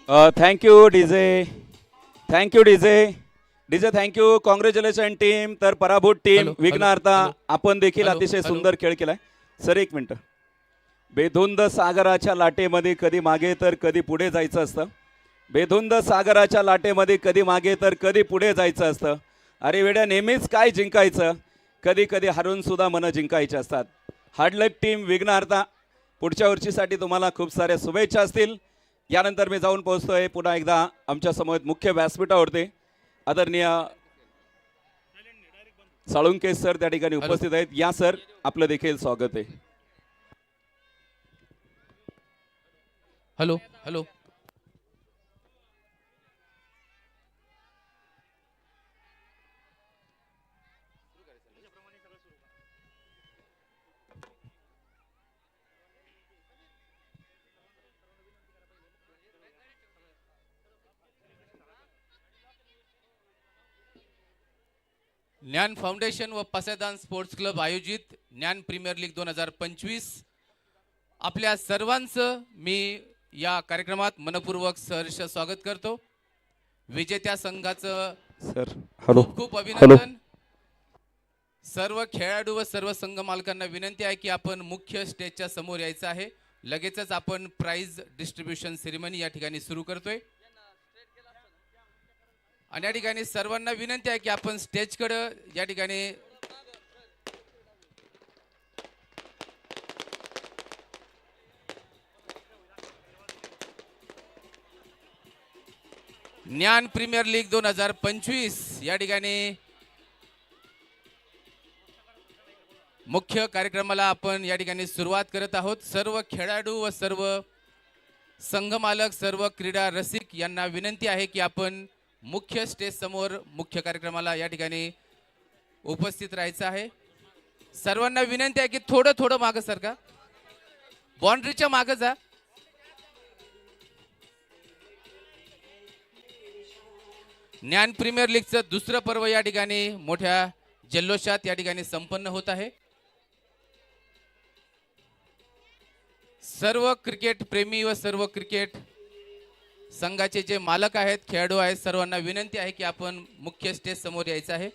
Thank you DJ. Thank you DJ. DJ thank you. Congratulation team. तर पराभूत team hello hello विघ्नार्था hello आपण देखील हॅलो अतिशय हॅलो. सुंदर खेळ केलाय. सर एक मिनिट. बेधुंद सागराच्या लाटेमध्ये कधी मागे तर कधी पुढे जायचं असतं. बेधुंद सागराच्या लाटेमध्ये कधी मागे तर कधी पुढे जायचं असतं. अरे वेड्या नेहमीच काय जिंकायचं. कधी कधी हरून सुद्धा मनं जिंकायची असतात. हार्डलक टीम विघ्नार्था. पुढच्या वर्षीसाठी तुम्हाला खूप साऱ्या शुभेच्छा असतील. यानंतर मी जाऊन पोहोचतोय पुन्हा एकदा आमच्या समोर मुख्य व्यासपीठावरती आदरणीय साळुंके सर त्या ठिकाणी हॅलो उपस्थित आहेत. या सर आपलं देखील स्वागत आहे. Hello hello. ज्ञान फाउंडेशन व पसायदान स्पोर्ट्स क्लब आयोजित ज्ञान प्रीमियर लीग 2025 आपल्या सर्वांचं मी या कार्यक्रमात मनपूर्वक सहर्ष स्वागत करतो. विजेत्या संघाचं सर हॅलो खूप खूप हॅलो. अभिनंदन. सर्व खेळाडू व सर्व संघ मालकांना विनंती आहे की आपण मुख्य स्टेजच्या समोर यायचं आहे. लगेचच आपण प्राइज डिस्ट्रीब्युशन सेरेमनी या ठिकाणी सुरू करतोय. आणि या ठिकाणी सर्वांना विनंती आहे की आपण स्टेजकडे या ठिकाणी ज्ञान प्रीमियर लीग 2025 या ठिकाणी मुख्य कार्यक्रमाला आपण या ठिकाणी सुरुवात करत आहोत. सर्व खेळाडू व सर्व संघ मालक सर्व क्रीडा रसिक यांना विनंती आहे की आपण मुख्य स्टेज समोर मुख्य कार्यक्रमाला या ठिकाणी उपस्थित राहायचं आहे. सर्वांना विनंती आहे की थोडं थोडं मागं सरका. बाउंड्रीच्या मागं जा. ज्ञान प्रीमियर लीगचं दुसरं पर्व या ठिकाणी मोठ्या जल्लोषात या ठिकाणी संपन्न होत आहे. सर्व क्रिकेट प्रेमी व सर्व क्रिकेट संघाचे जे मालक आहेत खेळाडू आहेत सर्वांना विनंती आहे की आपण मुख्य स्टेज समोर यायचं आहे.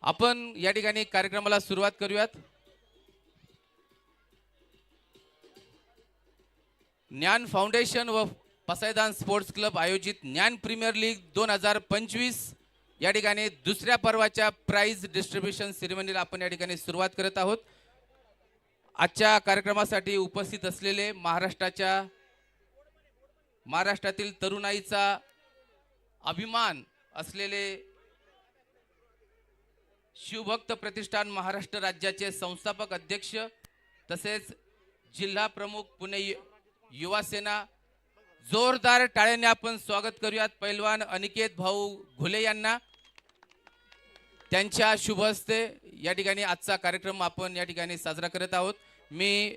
आपण या ठिकाणी कार्यक्रमाला सुरुवात करूयात. ज्ञान फाउंडेशन व पसायदान स्पोर्ट्स क्लब आयोजित ज्ञान प्रीमियर लीग 2025 या ठिकाणी दुसऱ्या पर्वाच्या प्राइज डिस्ट्रीब्युशन सेरेमनीला आपण या ठिकाणी सुरुवात करत आहोत. आजच्या कार्यक्रमासाठी उपस्थित असलेले महाराष्ट्रातील तरुणाईचा अभिमान असलेले शिवभक्त प्रतिष्ठान महाराष्ट्र राज्याचे संस्थापक अध्यक्ष तसेच जिल्हा प्रमुख पुणे युवा सेना जोरदार टाळ्याने आपण स्वागत करूयात पैलवान अनिकेत भाऊ घुले यांना. त्यांच्या शुभ हस्ते या ठिकाणी आजचा कार्यक्रम आपण या ठिकाणी साजरा करत आहोत. मी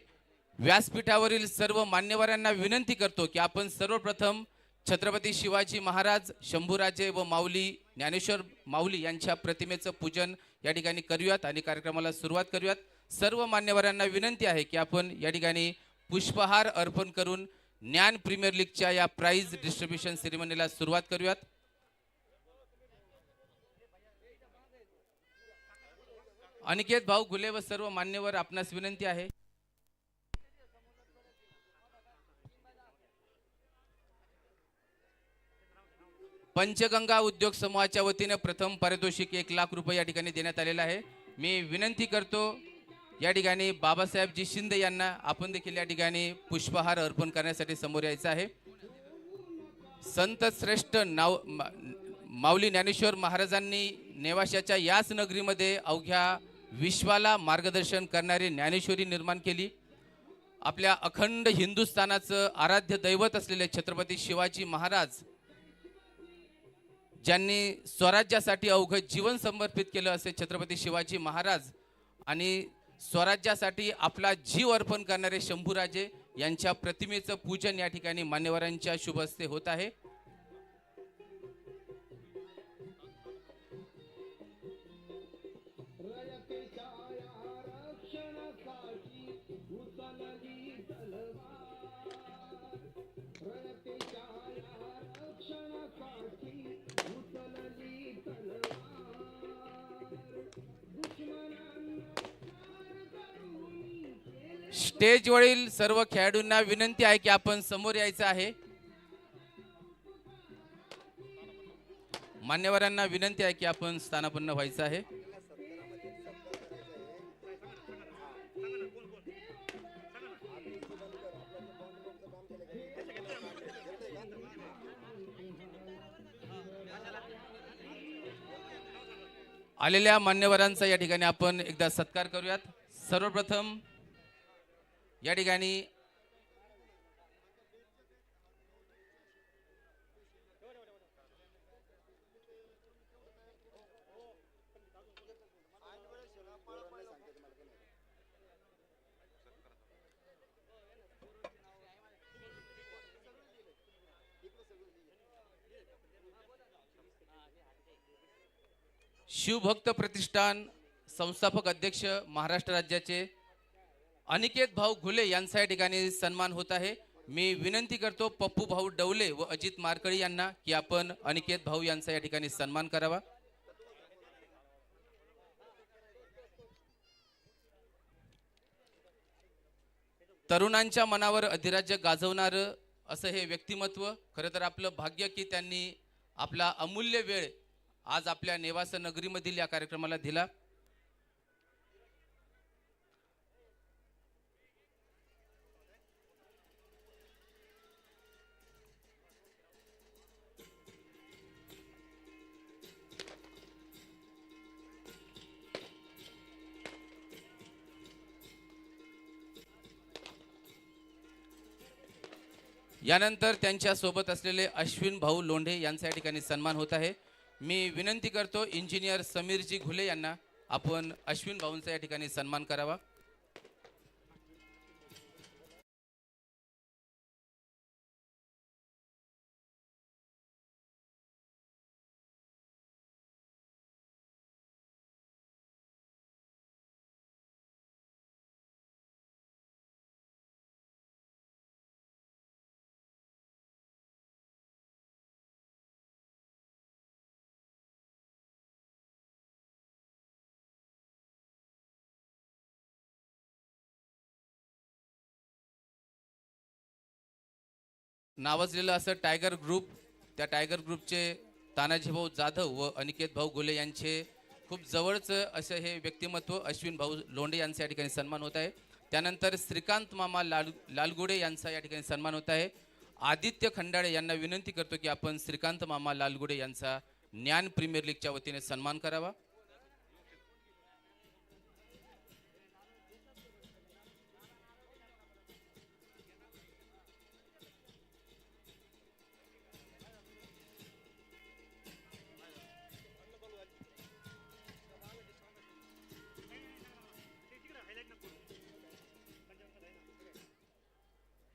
व्यासपीठावरील सर्व मान्यवरांना विनंती करतो की आपण सर्वप्रथम छत्रपती शिवाजी महाराज, शंभूराजे व माऊली ज्ञानेश्वर माऊली यांच्या प्रतिमेचं पूजन या ठिकाणी करूयात आणि कार्यक्रमाला सुरुवात करूयात. सर्व मान्यवरांना विनंती आहे की आपण या ठिकाणी पुष्पहार अर्पण करून ज्ञान प्रीमियर लीगच्या या प्राइज डिस्ट्रीब्युशन सेरेमनीला सुरुवात करूयात. अनिकेत भाऊ घुले व सर्व मान्यवर आपणास विनंती आहे. पंचगंगा उद्योग समूहाच्या वतीने प्रथम पारितोषिक 1,00,000 रुपये या ठिकाणी देण्यात आलेला आहे. मी विनंती करतो या ठिकाणी बाबासाहेबजी शिंदे यांना आपण देखील या ठिकाणी पुष्पहार अर्पण करण्यासाठी समोर यायचं आहे. संत श्रेष्ठ माऊली ज्ञानेश्वर महाराजांनी नेवाशाच्या याच नगरीमध्ये अवघ्या विश्वाला मार्गदर्शन करणारी ज्ञानेश्वरी निर्माण केली. आपल्या अखंड हिंदुस्थानाचं आराध्य दैवत असलेले छत्रपती शिवाजी महाराज ज्यांनी स्वराज्यासाठी अवघं जीवन समर्पित केलं असे छत्रपती शिवाजी महाराज आणि स्वराज्यासाठी आपला जीव अर्पण करणारे शंभूराजे यांच्या प्रतिमेचं पूजन या ठिकाणी मान्यवरांच्या शुभ हस्ते होत आहे. स्टेजवरील सर्व खेळाडूंना विनंती आहे की आपण समोर यायचं आहे. मान्यवरांना विनंती आहे की आपण स्थानापन्न व्हायचं आहे. आलेल्या मान्यवरांचा या ठिकाणी आपण एकदा सत्कार करूयात. सर्वप्रथम या ठिकाणी शिवभक्त प्रतिष्ठान संस्थापक अध्यक्ष महाराष्ट्र राज्याचे अनिकेत भाऊ घुले यांचा या ठिकाणी सन्मान होत आहे. मी विनंती करतो पप्पू भाऊ डवले व अजित मारकळी यांना की आपण अनिकेत भाऊ यांचा या ठिकाणी सन्मान करावा. तरुणांच्या मनावर अधिराज्य गाजवणार असं हे व्यक्तिमत्व, खरं तर आपलं भाग्य की त्यांनी आपला अमूल्य वेळ आज आपल्या नेवास नगरीमधील या कार्यक्रमाला दिला. यानंतर त्यांच्या सोबत असलेले अश्विन भाऊ लोंढे यांचा या ठिकाणी सन्मान होत आहे. मी विनंती करतो इंजिनियर समीरजी घुले यांना आपण अश्विन भाऊंचा या ठिकाणी सन्मान करावा. नावाजलेलं असं टायगर ग्रुप, त्या टायगर ग्रुपचे तानाजी भाऊ जाधव व अनिकेत भाऊ घुले यांचे खूप जवळचं असं हे व्यक्तिमत्व अश्विन भाऊ लोंढे यांचा या ठिकाणी सन्मान होत आहे. त्यानंतर श्रीकांत मामा लालगुडे यांचा या ठिकाणी सन्मान होत आहे. आदित्य खंडाळे यांना विनंती करतो की आपण श्रीकांत मामा लालगुडे यांचा ज्ञान प्रीमियर लीगच्या वतीने सन्मान करावा.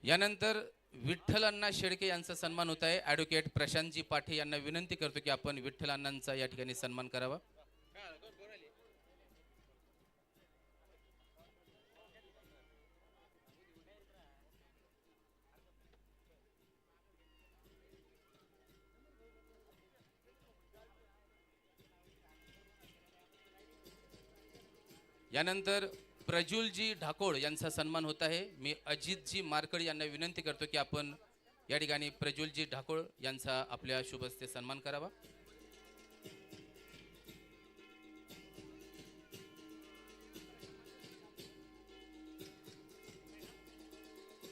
यानंतर विठ्ठल अण्णा शेळके यांचा सन्मान होत आहे. ॲडव्होकेट प्रशांतजी पाठे यांना विनंती करतो की आपण विठ्ठल अण्णांचा या ठिकाणी सन्मान करावा. यानंतर प्रज्वलजी ढाकोळ यांचा सन्मान होत आहे. मी अजितजी मारकड यांना विनंती करतो की आपण या ठिकाणी प्रज्वलजी ढाकोळ यांचा आपल्या शुभ हस्ते सन्मान करावा.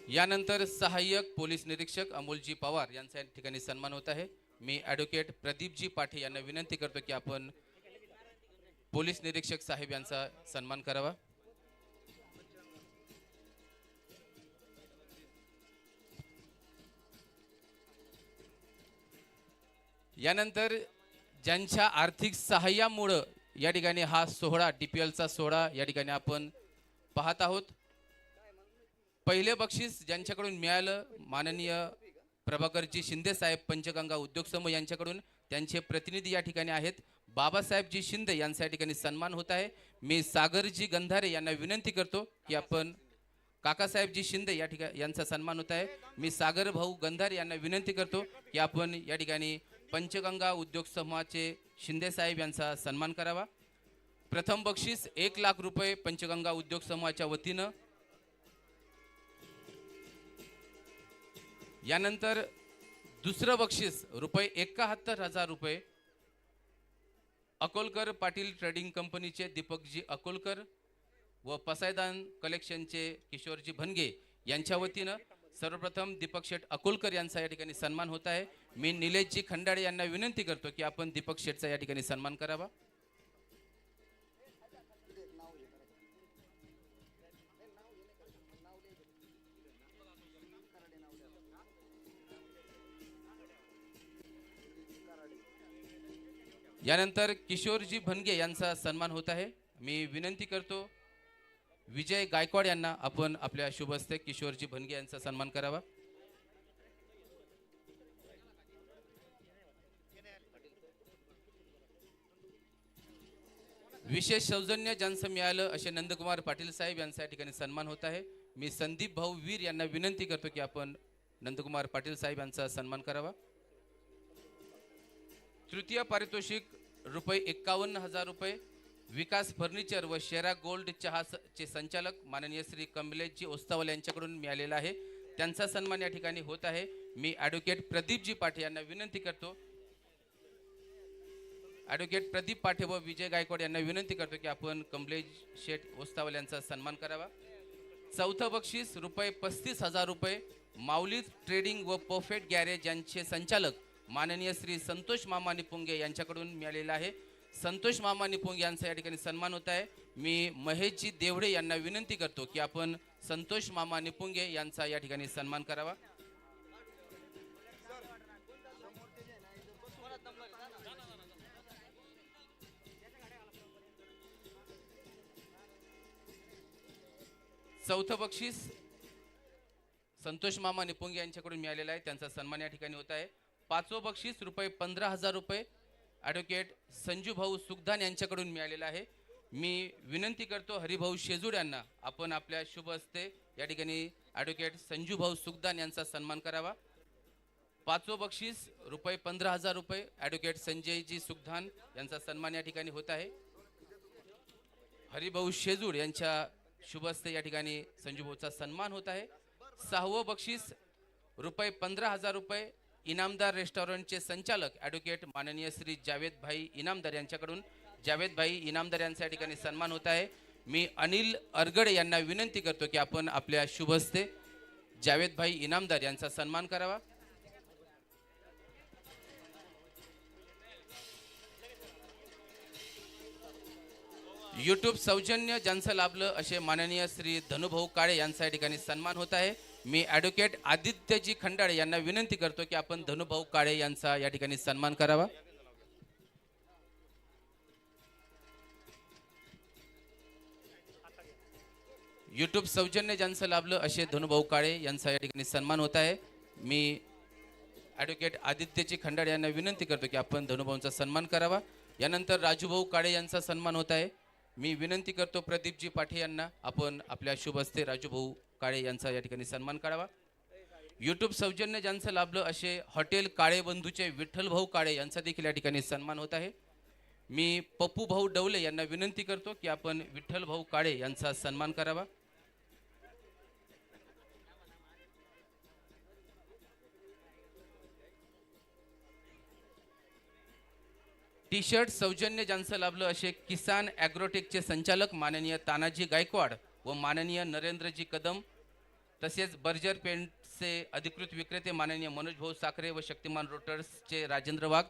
यानंतर सहाय्यक पोलीस निरीक्षक अमोलजी पवार यांचा या ठिकाणी सन्मान होत आहे. मी ॲडव्होकेट प्रदीपजी पाठे यांना विनंती करतो की आपण पोलीस निरीक्षक साहेब यांचा सन्मान करावा. यानंतर ज्यांच्या आर्थिक सहाय्यामुळं या ठिकाणी हा सोहळा DPLचा सोहळा या ठिकाणी आपण पाहत आहोत. पहिले बक्षीस ज्यांच्याकडून मिळालं माननीय प्रभाकरजी शिंदे साहेब पंचगंगा उद्योग समूह यांच्याकडून, त्यांचे प्रतिनिधी या ठिकाणी आहेत. बाबासाहेबजी शिंदे यांचा या ठिकाणी सन्मान होत आहे. मी सागरजी गंधारे यांना विनंती करतो की आपण काकासाहेबजी शिंदे या ठिकाणी यांचा सन्मान होत आहे. मी सागर भाऊ गंधारे यांना विनंती करतो की आपण या ठिकाणी पंचगंगा उद्योग समूहाचे शिंदे साहेब यांचा सन्मान करावा. प्रथम बक्षीस 1 लाख रुपये पंचगंगा उद्योग समूहाच्या वतीनं. यानंतर दुसरं बक्षीस रुपये 71,000 रुपये अकोलकर पाटील ट्रेडिंग कंपनीचे दीपकजी अकोलकर व पसायदान कलेक्शनचे किशोरजी भनगे यांच्या वतीनं. सर्वप्रथम दीपक शेठ अकोलकर यांचा या ठिकाणी सन्मान होत आहे. मी निलेशजी खंडाळे यांना विनंती करतो की आपण दीपक शेठचा या ठिकाणी सन्मान करावा. यानंतर किशोरजी भनगे यांचा सन्मान होत आहे. मी विनंती करतो विजय गायकवाड यांना आपण आपल्या शुभ हस्ते किशोरजी भनगे यांचा सन्मान करावा. विशेष सौजन्य ज्यांचं मिळालं असे नंदकुमार पाटील साहेब यांचा या ठिकाणी सन्मान होत आहे. मी संदीप भाऊ वीर यांना विनंती करतो की आपण नंदकुमार पाटील साहेब यांचा सन्मान करावा. तृतीय पारितोषिक रुपये 51,000 रुपये विकास फर्निचर व शेरा गोल्ड चहाचे संचालक माननीय श्री कमलेशजी ओस्तावल यांच्याकडून मिळालेला आहे. त्यांचा सन्मान या ठिकाणी होत आहे. मी ॲडव्होकेट प्रदीपजी पाठे यांना विनंती करतो, ॲडव्होकेट प्रदीप पाठे व विजय गायकवाड यांना विनंती करतो की आपण कमलेश शेठ ओस्तावल यांचा सन्मान करावा. चौथं बक्षीस रुपये 35,000 रुपये माऊली ट्रेडिंग व परफेक्ट गॅरेज यांचे संचालक माननीय श्री संतोष मामा निपुंगे यांच्याकडून मिळालेला आहे. संतोष मामा निपुंगे यांचा या ठिकाणी सन्मान होत आहे. मी महेशजी देवडे यांना विनंती करतो की आपण संतोष मामा निपुंगे यांचा या ठिकाणी सन्मान करावा. चौथं बक्षीस संतोष मामा निपुंगे यांच्याकडून मिळालेला आहे. त्यांचा सन्मान या ठिकाणी होत आहे. पाचवं बक्षीस रुपये 15,000 रुपये ॲडव्होकेट संजू भाऊ सुखदान यांच्याकडून मिळालेला आहे. मी विनंती करतो हरिभाऊ शेजूड यांना आपण आपल्या शुभ हस्ते या ठिकाणी ॲडव्होकेट संजू भाऊ सुखदान यांचा सन्मान करावा. पाचवं बक्षीस रुपये 15,000 रुपये ॲडव्होकेट संजयजी सुखदान यांचा सन्मान या ठिकाणी होत आहे. हरिभाऊ शेजूड यांच्या शुभ हस्ते या ठिकाणी संजू भाऊचा सन्मान होत आहे. सहावं बक्षीस रुपये 15,000 रुपये इनामदार रेस्टॉरंटचे संचालक ॲडव्होकेट माननीय श्री जावेद भाई इनामदार यांच्याकडून जावेद भाई इनामदार यांचा या ठिकाणी सन्मान होत आहे. मी अनिल अरगडे यांना विनंती करतो की आपण आपल्या शुभ हस्ते जावेद भाई इनामदार यांचा सन्मान करावा. यूट्यूब सौजन्य ज्यांचं लाभलं असे माननीय श्री धनुभाऊ काळे यांचा या ठिकाणी सन्मान होत आहे. मी ॲडव्होकेट आदित्यजी खंडाळे यांना विनंती करतो की आपण धनुभाऊ काळे यांचा या ठिकाणी सन्मान करावा. यूट्यूब सौजन्य ज्यांचं लाभलं असे धनुभाऊ काळे यांचा या ठिकाणी सन्मान होत आहे. मी ॲडव्होकेट आदित्यजी खंडाळे यांना विनंती करतो की आपण धनुभाऊंचा सन्मान करावा. यानंतर राजूभाऊ काळे यांचा सन्मान होत आहे. मी विनंती करतो प्रदीपजी पाठे यांना आपण आपल्या शुभ हस्ते राजूभाऊ काळे यांचा या ठिकाणी सन्मान करावा. यूट्यूब सौजन्य ज्यांचं लाभलं असे हॉटेल काळे बंधूचे विठ्ठलभाऊ काळे यांचा देखील या ठिकाणी सन्मान होत आहे. मी पप्पू भाऊ डवले यांना विनंती करतो की आपण विठ्ठलभाऊ काळे यांचा सन्मान करावा. टी शर्ट सौजन्य ज्यांचं लाभलं असे किसान ॲग्रोटेकचे संचालक माननीय तानाजी गायकवाड व माननीय नरेंद्रजी कदम, तसेच बर्जर पेंट्सचे अधिकृत विक्रेते माननीय मनोज भाऊ साखरे व शक्तिमान रोटर्सचे राजेंद्र वाघ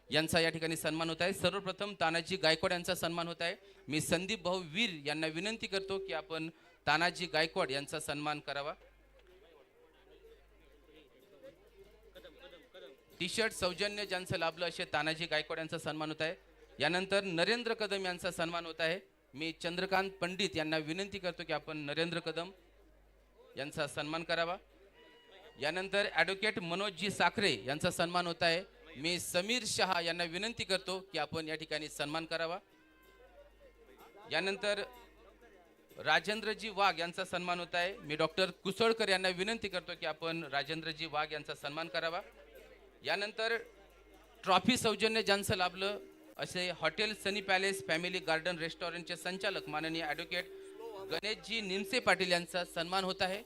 यांचा या ठिकाणी सन्मान होत आहे. सर्वप्रथम तानाजी गायकवाड यांचा सन्मान होत आहे. मी संदीप भाऊ वीर यांना विनंती करतो की आपण तानाजी गायकवाड यांचा सन्मान करावा. टी शर्ट सौजन्य ज्यांचं लाभलं असे तानाजी गायकवाड यांचा सन्मान होत आहे. यानंतर नरेंद्र कदम यांचा सन्मान होत आहे. मी चंद्रकांत पंडित यांना विनंती करतो की आपण नरेंद्र कदम यांचा सन्मान करावा. यानंतर ॲडव्होकेट मनोजजी साखरे यांचा सन्मान होत आहे. मी समीर शहा यांना विनंती करतो की आपण या ठिकाणी सन्मान करावा. यानंतर राजेंद्रजी वाघ यांचा सन्मान होत आहे. मी डॉक्टर कुसळकर यांना विनंती करतो की आपण राजेंद्रजी वाघ यांचा सन्मान करावा. यानंतर ट्रॉफी सौजन्य ज्यांचं लाभलं असे हॉटेल सनी पॅलेस फॅमिली गार्डन रेस्टॉरंटचे संचालक माननीय ॲडव्होकेट गणेशजी निमसे पाटील यांचा सन्मान होत आहे.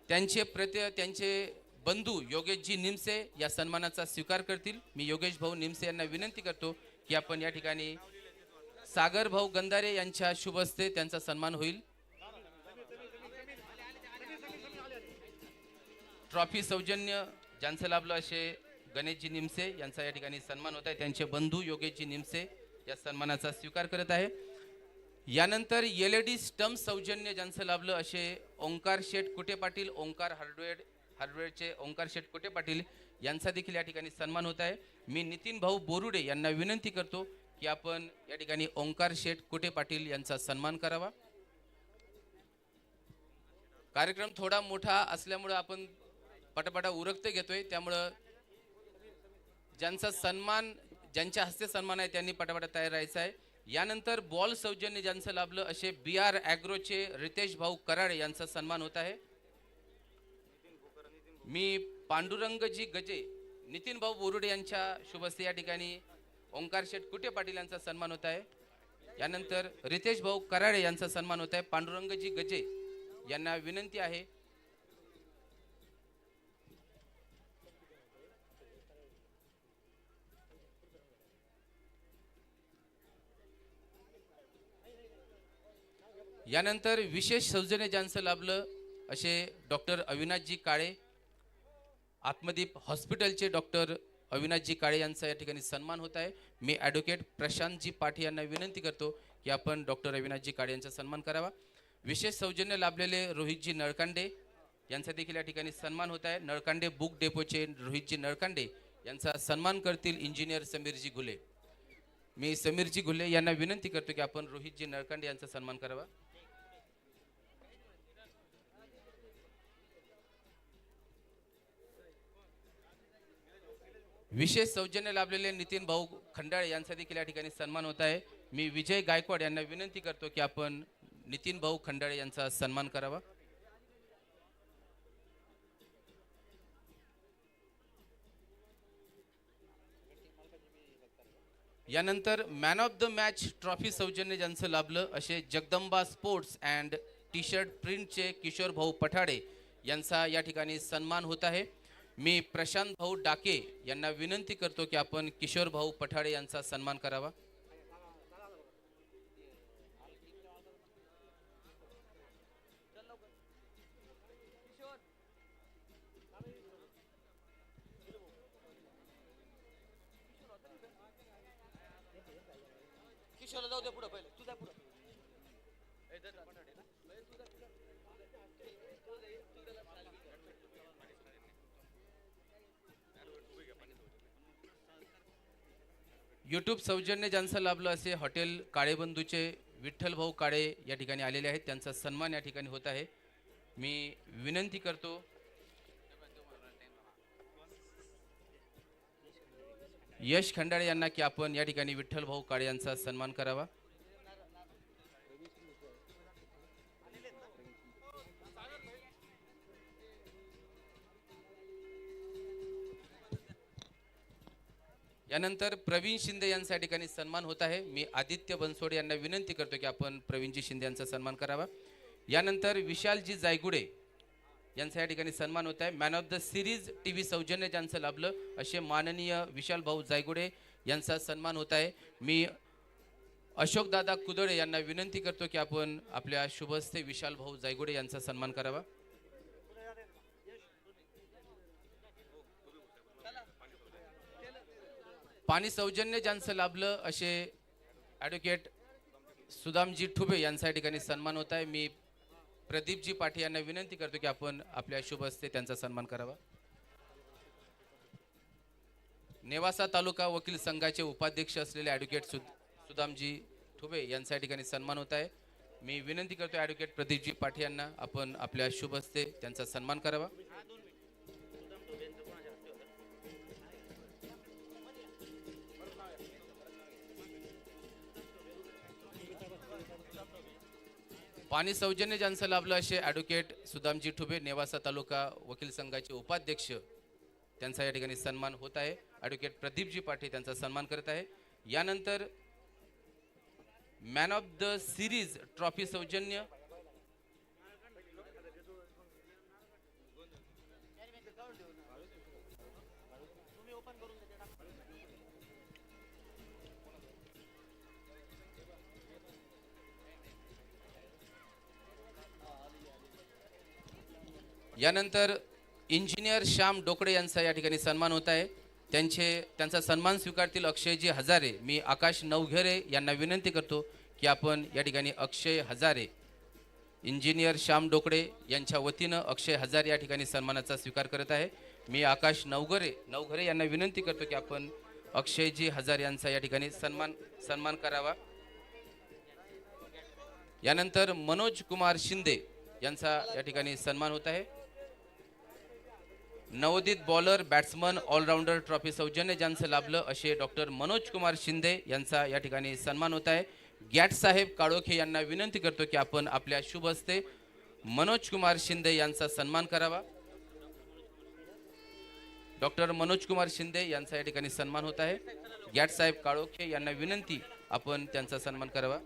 त्यांचे बंधू योगेशजी निमसे या सन्मानाचा स्वीकार करतील. मी योगेश भाऊ निमसे यांना विनंती करतो की आपण या ठिकाणी सागर भाऊ गंधारे यांच्या शुभ हस्ते त्यांचा सन्मान होईल. ट्रॉफी सौजन्य ज्यांचं लाभलं असे गणेशजी निमसे यांचा या ठिकाणी सन्मान होत आहे. त्यांचे बंधू योगेशजी निमसे या सन्मानाचा स्वीकार करत आहे. यानंतर LED स्टंप सौजन्य ज्यांचं लाभलं असे ओंकार शेठ कुटे पाटील, ओंकार हार्डवेअरचे ओंकार शेठ कुटे पाटील यांचा देखील या ठिकाणी सन्मान होत आहे. मी नितीन भाऊ बोरुडे यांना विनंती करतो की आपण या ठिकाणी ओंकार शेठ कुटे पाटील यांचा सन्मान करावा. कार्यक्रम थोडा मोठा असल्यामुळे आपण पटापटा उरकते घेतोय, त्यामुळं ज्यांच्या हस्ते सन्मान आहे त्यांनी पटापटा तयार राहायचं आहे. यानंतर बॉल सौजन्य ज्यांचं लाभलं असे BR ॲग्रोचे रितेश भाऊ कराळे यांचा सन्मान होत आहे. मी पांडुरंगजी गजे नितीन भाऊ बोरुडे यांच्या शुभ हस्ते या ठिकाणी ओंकार शेठ कुटे पाटील यांचा सन्मान होत आहे. यानंतर रितेश भाऊ कराळे यांचा सन्मान होत आहे. पांडुरंगजी गजे यांना विनंती आहे यानंतर विशेष सौजन्य ज्यांचं लाभलं असे डॉक्टर अविनाशजी काळे, आत्मदीप हॉस्पिटलचे डॉक्टर अविनाशजी काळे यांचा या ठिकाणी सन्मान होत आहे. मी ॲडव्होकेट प्रशांतजी पाठे यांना विनंती करतो की आपण डॉक्टर अविनाशजी काळे यांचा सन्मान करावा. विशेष सौजन्य लाभलेले रोहितजी नळकांडे यांचा देखील या ठिकाणी सन्मान होत आहे. नळकांडे बुक डेपोचे रोहितजी नळकांडे यांचा सन्मान करतील इंजिनियर समीरजी घुले. मी समीरजी घुले यांना विनंती करतो की आपण रोहितजी नळकांडे यांचा सन्मान करावा. विशेष सौजन्य लाभलेले नितीन भाऊ खंडाळे यांचा देखील या ठिकाणी सन्मान होत आहे. मी विजय गायकवाड यांना विनंती करतो की आपण नितीन भाऊ खंडाळे यांचा सन्मान करावा. यानंतर man of the match trophy सौजन्य ज्यांचं लाभलं असे Jagdamba sports and T shirt प्रिंटचे किशोर भाऊ पठाडे यांचा या ठिकाणी सन्मान होत आहे. मी प्रशांत भाऊ डाके यांना विनंती करतो की आपण किशोर भाऊ पठाडे यांचा सन्मान करावा. किशोरला जाऊ दे पुढे, पहिले तू जा पुढे. यूट्यूब सौजन्य ज्यांचं लाभलं असे हॉटेल काळेबंधूचे विठ्ठल भाऊ काळे या ठिकाणी आलेले आहेत, त्यांचा सन्मान या ठिकाणी होत आहे. मी विनंती करतो यश खंडाळे यांना की आपण या ठिकाणी विठ्ठल भाऊ काळे यांचा सन्मान करावा. यानंतर प्रवीण शिंदे यांचा या ठिकाणी सन्मान होत आहे. मी आदित्य बनसोडे यांना विनंती करतो की आपण प्रवीणजी शिंदे यांचा सन्मान करावा. यानंतर विशालजी जायगुडे यांचा या ठिकाणी सन्मान होत आहे. Man of the series TV सौजन्य ज्यांचं लाभलं असे माननीय विशाल भाऊ जायगुडे यांचा सन्मान होत आहे. मी अशोकदादा कुदळे यांना विनंती करतो की आपण आपल्या शुभहस्ते विशाल भाऊ जायगुडे यांचा सन्मान करावा. पाणी सौजन्य ज्यांचं लाभलं असे ॲडव्होकेट सुदामजी ठुबे यांचा या ठिकाणी सन्मान होत आहे. मी प्रदीपजी पाटील यांना विनंती करतो की आपण आपल्या शुभ हस्ते त्यांचा सन्मान करावा. नेवासा तालुका वकील संघाचे उपाध्यक्ष असलेले ॲडव्होकेट सुदामजी ठुबे यांचा या ठिकाणी सन्मान होत आहे. मी विनंती करतो ॲडव्होकेट प्रदीपजी पाटील यांना आपण आपल्या शुभ हस्ते त्यांचा सन्मान करावा. पाणी सौजन्य ज्यांचं लाभलं असे ॲडव्होकेट सुदामजी ठुबे नेवासा तालुका वकील संघाचे उपाध्यक्ष त्यांचा या ठिकाणी सन्मान होत आहे. ॲडव्होकेट प्रदीपजी पाटील त्यांचा सन्मान करत आहे. यानंतर man of the series trophy सौजन्य यानंतर इंजिनियर श्याम डोकडे यांचा या ठिकाणी सन्मान होत आहे. त्यांचा सन्मान स्वीकारतील अक्षयजी हजारे. मी आकाश नवघरे यांना विनंती करतो की आपण या ठिकाणी अक्षय हजारे इंजिनियर श्याम डोकडे यांच्या वतीनं अक्षय हजारे या ठिकाणी सन्मानाचा स्वीकार करत आहे. मी आकाश नवघरे यांना विनंती करतो की आपण अक्षयजी हजारे यांचा या ठिकाणी सन्मान करावा. यानंतर मनोज कुमार शिंदे यांचा या ठिकाणी सन्मान होत आहे. नवोदित बॉलर बॅट्समन ऑलराऊंडर ट्रॉफी सौजन्य ज्यांचं लाभलं असे डॉक्टर मनोज कुमार शिंदे यांचा या ठिकाणी सन्मान होत आहे. गॅट साहेब काळोखे यांना विनंती करतो की आपण आपल्या शुभ हस्ते मनोज कुमार शिंदे यांचा सन्मान करावा. डॉक्टर मनोज कुमार शिंदे यांचा या ठिकाणी सन्मान होत आहे. गॅट साहेब काळोखे यांना विनंती आपण त्यांचा सन्मान करावा.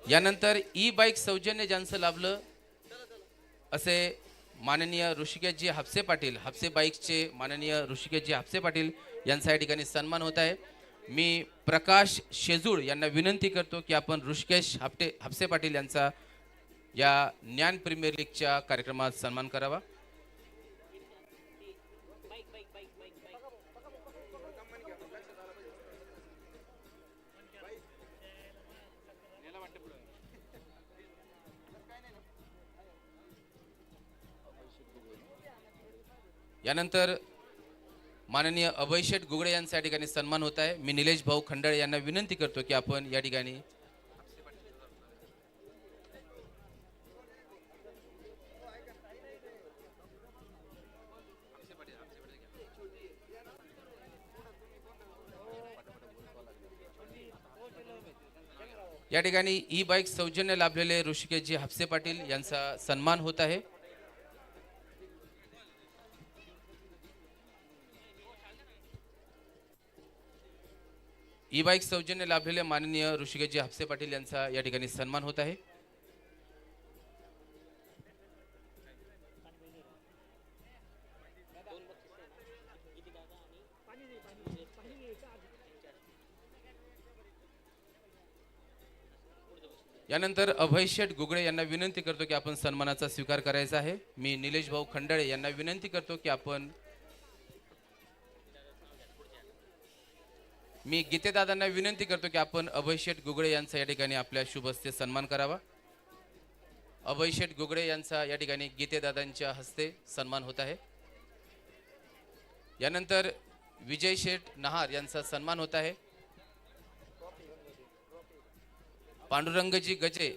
यानंतर ई बाईक सौजन्य ज्यांचं लाभलं असे माननीय ऋषिकेशजी हापसे पाटील हापसे बाईक्सचे माननीय ऋषिकेशजी हापसे पाटील यांचा या ठिकाणी सन्मान होत आहे. मी प्रकाश शेजूळ यांना विनंती करतो की आपण ऋषिकेश हापसे पाटील यांचा या ज्ञान प्रीमियर लीगच्या कार्यक्रमात सन्मान करावा. यानंतर माननीय अभय शेठ गुगळे यांच्या ठिकाणी सन्मान होत आहे. मी निलेश भाऊ खंडाळे यांना विनंती करतो की आपण या ठिकाणी ई बाईक सौजन्य लाभलेले ऋषिकेशजी हापसे पाटील यांचा सन्मान होत आहे. ई बाईक सौजन्य लाभलेले माननीय ऋषिकेशजी हापसे पाटील यांचा या ठिकाणी सन्मान होत आहे. यानंतर अभय शेठ गुगळे यांना विनंती करतो की आपण सन्मानाचा स्वीकार करायचा आहे. मी निलेश भाऊ खंडाळे यांना विनंती करतो की आपण मी गीतेदादांना विनंती करतो की आपण अभय शेठ गुगळे यांचा या ठिकाणी आपल्या शुभ हस्ते सन्मान करावा. अभय शेठ गुगळे यांचा या ठिकाणी गीतेदादांच्या हस्ते सन्मान होत आहे. यानंतर विजय शेठ नहार यांचा सन्मान होत आहे। पांडुरंगजी गजे,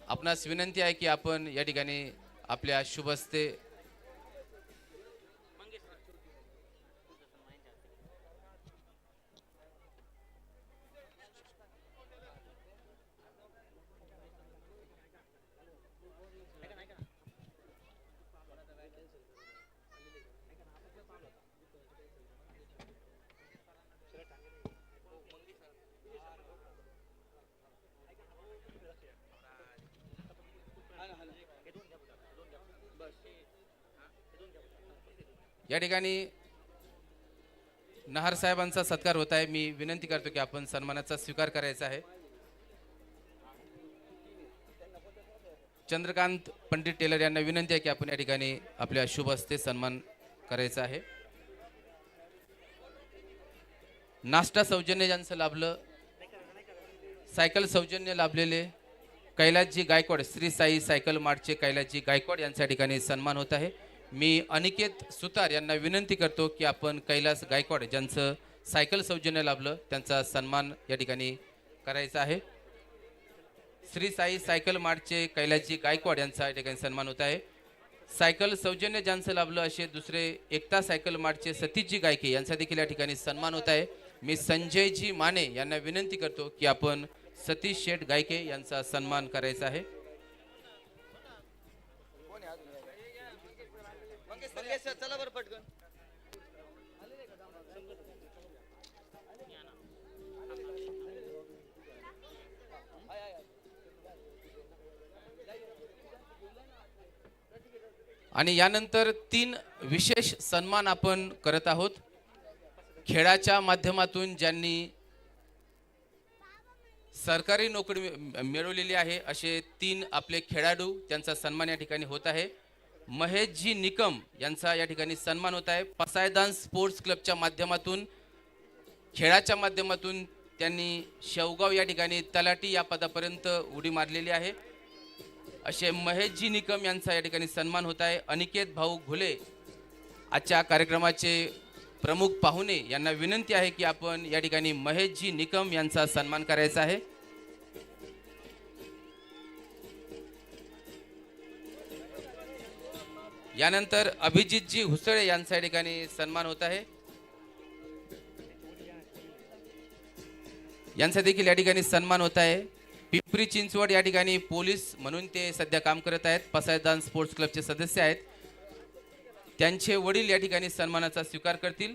आपणास विनंती आहे की आपण या ठिकाणी आपल्या शुभ हस्ते या ठिकाणी नहार साहेबांचा सत्कार होत आहे। मी विनंती करतो की आपण सन्मानाचा स्वीकार करायचा आहे। चंद्रकांत पंडित टेलर यांना विनंती आहे की आपण या ठिकाणी आपल्या शुभ हस्ते सन्मान करायचा आहे। नाश्ता सौजन्य ज्यांचं लाभलं, सायकल सौजन्य लाभलेले कैलासजी गायकवाड, श्री साई सायकल मार्टचे कैलासजी गायकवाड यांच्या ठिकाणी सन्मान होत आहे। मी अनिकेत सुतार यांना विनंती करतो की आपण कैलास गायकवाड ज्यांचं सायकल सौजन्य लाभलं त्यांचा सन्मान या ठिकाणी करायचा आहे। श्री साई सायकल मार्टचे कैलासजी गायकवाड यांचा या ठिकाणी सन्मान होत आहे। सायकल सौजन्य ज्यांचं लाभलं असे दुसरे एकता सायकल मार्टचे सतीशजी गायके यांचा देखील या ठिकाणी सन्मान होत आहे। मी संजयजी माने यांना विनंती करतो की आपण सतीश शेठ गायके यांचा सन्मान करायचा आहे। चला बरं पटकन। आणि यानंतर 3 विशेष सन्मान आपण करत आहोत। खेळाच्या माध्यमातून ज्यांनी सरकारी नोकरी मिळवलेली आहे असे 3 आपले खेळाडू, त्यांचा सन्मान या ठिकाणी होत आहे। महेशजी निकम यांचा या ठिकाणी सन्मान होत आहे। पसायदान स्पोर्ट्स क्लबच्या माध्यमातून खेळाच्या माध्यमातून त्यांनी शेवगाव या ठिकाणी तलाठी या पदापर्यंत उडी मारलेली आहे। असे महेशजी निकम यांचा या ठिकाणी सन्मान होत आहे। अनिकेत भाऊ घुले आजच्या कार्यक्रमाचे प्रमुख पाहुणे यांना विनंती आहे की आपण या ठिकाणी महेशजी निकम यांचा सन्मान करायचा आहे। यानंतर अभिजितजी हुसळे यांचा या ठिकाणी सन्मान होत आहे। यांचा देखील या ठिकाणी सन्मान होत आहे। पिंपरी चिंचवड या ठिकाणी पोलीस म्हणून ते सध्या काम करत आहेत। पसायदान स्पोर्ट्स क्लबचे सदस्य आहेत। त्यांचे वडील या ठिकाणी सन्मानाचा स्वीकार करतील।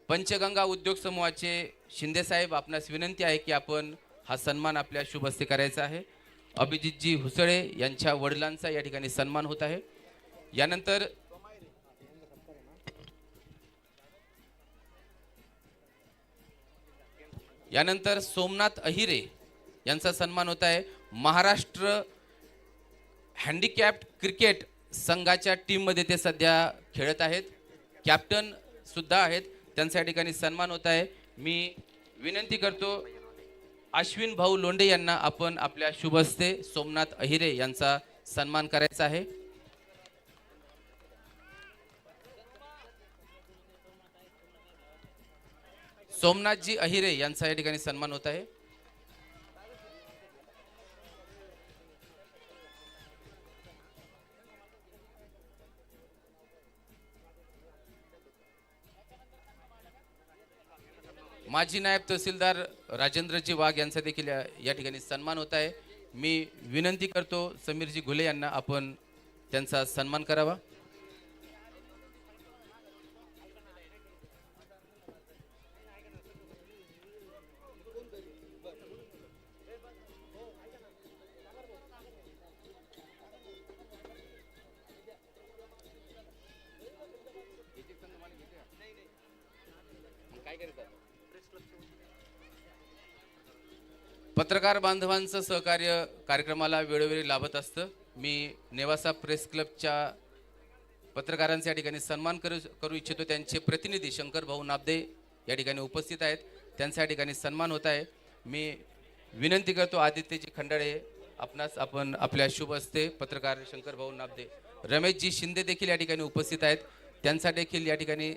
पंचगंगा उद्योग समूहाचे शिंदे साहेब, आपणास विनंती आहे की आपण हा सन्मान आपल्या शुभ हस्ते करायचा आहे। अभिजितजी हुसळे यांच्या वडिलांचा या ठिकाणी सन्मान होत आहे। यानंतर सोमनाथ अहिरे यांचा सन्मान होत आहे। महाराष्ट्र हँडिकॅप्ड क्रिकेट संघाच्या टीममध्ये ते सध्या खेळत आहेत, कॅप्टन सुद्धा आहेत, त्यांच्या ठिकाणी सन्मान होत आहे। मी विनंती करतो अश्विन भाऊ लोंढे यांना आपण आपल्या शुभ हस्ते सोमनाथ अहिरे यांचा सन्मान करायचा आहे। सोमनाथजी अहिरे यांचा या ठिकाणी सन्मान होत आहे। माजी नायब तहसीलदार राजेंद्रजी वाघ यांचा देखील या ठिकाणी सन्मान होत आहे। मी विनंती करतो समीरजी घुले यांना आपण त्यांचा सन्मान करावा। पत्रकार बांधवांचं सहकार्य कार्यक्रमाला वेळोवेळी लाभत असतं। मी नेवासा प्रेस क्लबच्या पत्रकारांचा या ठिकाणी सन्मान करू इच्छितो। त्यांचे प्रतिनिधी शंकर भाऊ नाबदे या ठिकाणी उपस्थित आहेत, त्यांचा या ठिकाणी सन्मान होत आहे। मी विनंती करतो आदित्यजी खंडाळे आपणास आपण आपल्या शुभ हस्ते पत्रकार शंकर भाऊ नाबदे, रमेशजी शिंदे देखील या ठिकाणी उपस्थित आहेत, त्यांचा देखील या ठिकाणी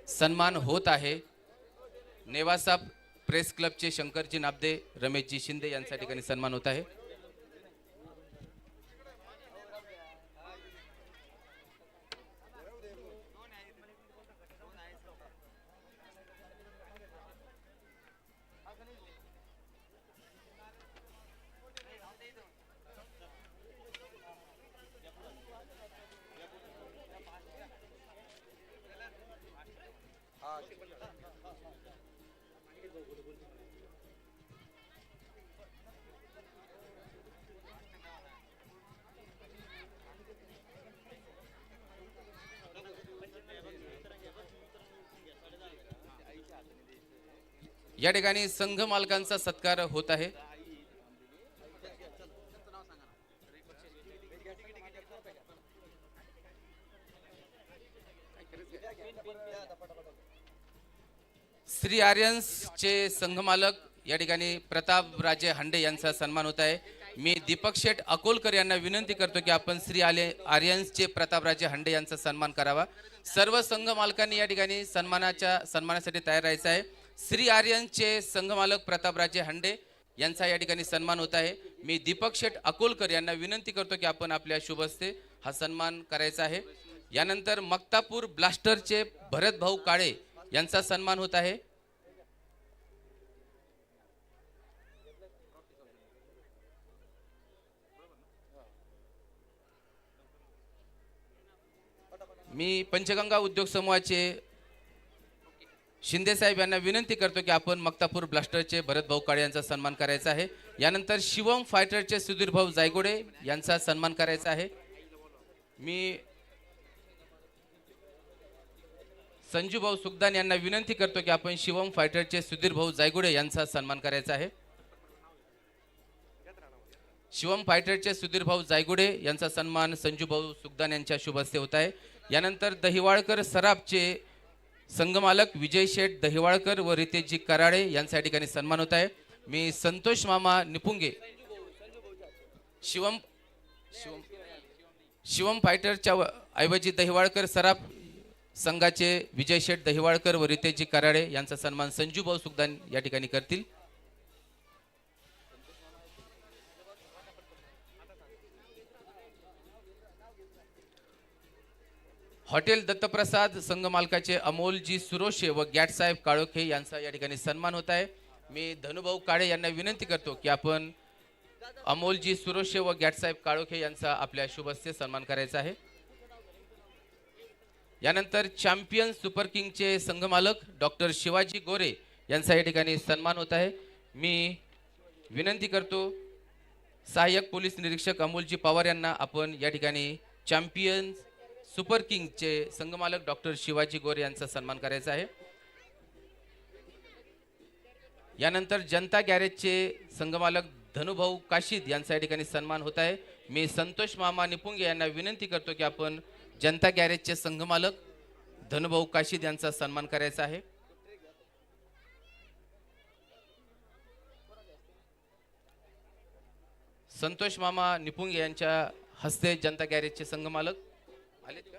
सन्मान होत आहे। नेवासा प्रेस क्लबचे शंकरजी नाबदे, रमेशजी शिंदे यांचा ठिकाणी सन्मान होत आहे। या ठिकाणी संघ मालकांचा सत्कार होत आहे। श्री आर्यन्सचे संघ मालक या ठिकाणी प्रताप राजे हांडे यांचा सन्मान होत आहे। मी दीपक शेठ अकोलकर यांना विनंती करतो की आपण श्री आर्यन्सचे प्रताप राजे हांडे यांचा सन्मान करावा। सर्व संघ मालकांनी या ठिकाणी सन्मानासाठी तयार राहायचं आहे। श्री आर्यन्सचे संघ मालक प्रताप राजे हांडे यांचा या ठिकाणी सन्मान होत आहे। मी दीपक शेठ अकोलकर यांना विनंती करतो की आपण आपल्या शुभ हस्ते हा सन्मान करायचा आहे। यानंतर मक्तापूर ब्लास्टरचे भरत भाऊ काळे यांचा सन्मान होत आहे। मी पंचगंगा उद्योग समूहाचे शिंदे साहेब यांना विनंती करतो की आपण मक्तापूर ब्लास्टरचे भरत भाऊ काळे यांचा सन्मान करायचा आहे। यानंतर शिवम फायटरचे सुधीर भाऊ जायगोडे यांचा सन्मान करायचा आहे। मी संजू भाऊ सुखदान यांना विनंती करतो की आपण शिवम फायटरचे सुधीर भाऊ जायगोडे यांचा सन्मान करायचा आहे। शिवम फायटरचे सुधीर भाऊ जायगोडे यांचा सन्मान संजू भाऊ सुखदान यांच्या शुभ हस्ते होत आहे। यानंतर दहिवाळकर सराफचे संघ मालक विजय शेठ दहिवाळकर व रितेशजी कराडे यांच्या ठिकाणी सन्मान होत आहे। मी संतोष मामा निपुंगे शिवम फायटरच्या ऐवजी दहिवाळकर सराफ संघाचे विजय शेठ दहिवाळकर व रितेशजी कराडे यांचा सन्मान संजू भाऊ सुखदान या ठिकाणी करतील। हॉटेल दत्तप्रसाद संघ मालकाचे अमोलजी सुरोशे व गॅटसाहेब काळोखे यांचा या ठिकाणी सन्मान होत आहे। मी धनुभाऊ काळे यांना विनंती करतो की आपण अमोलजी सुरोशे व गॅटसाहेब काळोखे यांचा आपल्या शुभ हस्ते सन्मान करायचा आहे। यानंतर चॅम्पियन सुपर किंगचे संघ मालक डॉक्टर शिवाजी गोरे यांचा या ठिकाणी सन्मान होत आहे। मी विनंती करतो सहाय्यक पोलीस निरीक्षक अमोलजी पवार यांना आपण या ठिकाणी चॅम्पियन सुपर किंगचे संघ मालक डॉक्टर शिवाजी गोरे यांचा सन्मान करायचा आहे। यानंतर जनता गॅरेजचे संघ मालक धनुभाऊ काशीद यांचा या ठिकाणी सन्मान होत आहे। मी संतोष मामा निपुंगे यांना विनंती करतो की आपण जनता गॅरेजचे संघ मालक धनुभाऊ काशीद यांचा सन्मान करायचा आहे। संतोष मामा निपुंगे यांच्या हस्ते जनता गॅरेजचे संघ मालक आलेत का?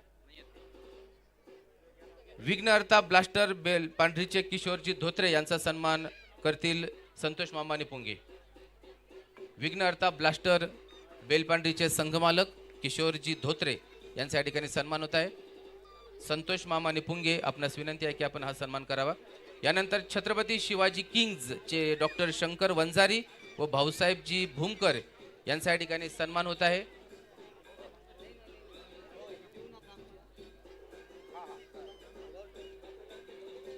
विघ्नहर्ता ब्लास्टर बेल पांढरीचे किशोरजी धोत्रे यांचा सन्मान करतील संतोष मामा निपुंगे। विघ्नहर्ता ब्लास्टर बेलपांढरीचे संघ मालक किशोरजी धोत्रे यांच्या या ठिकाणी सन्मान होत आहे। संतोष मामा निपुंगे आपणास विनंती आहे की आपण हा सन्मान करावा। यानंतर छत्रपती शिवाजी किंग्जचे डॉक्टर शंकर वंजारी व भाऊसाहेबजी भूमकर यांच्या या ठिकाणी सन्मान होत आहे।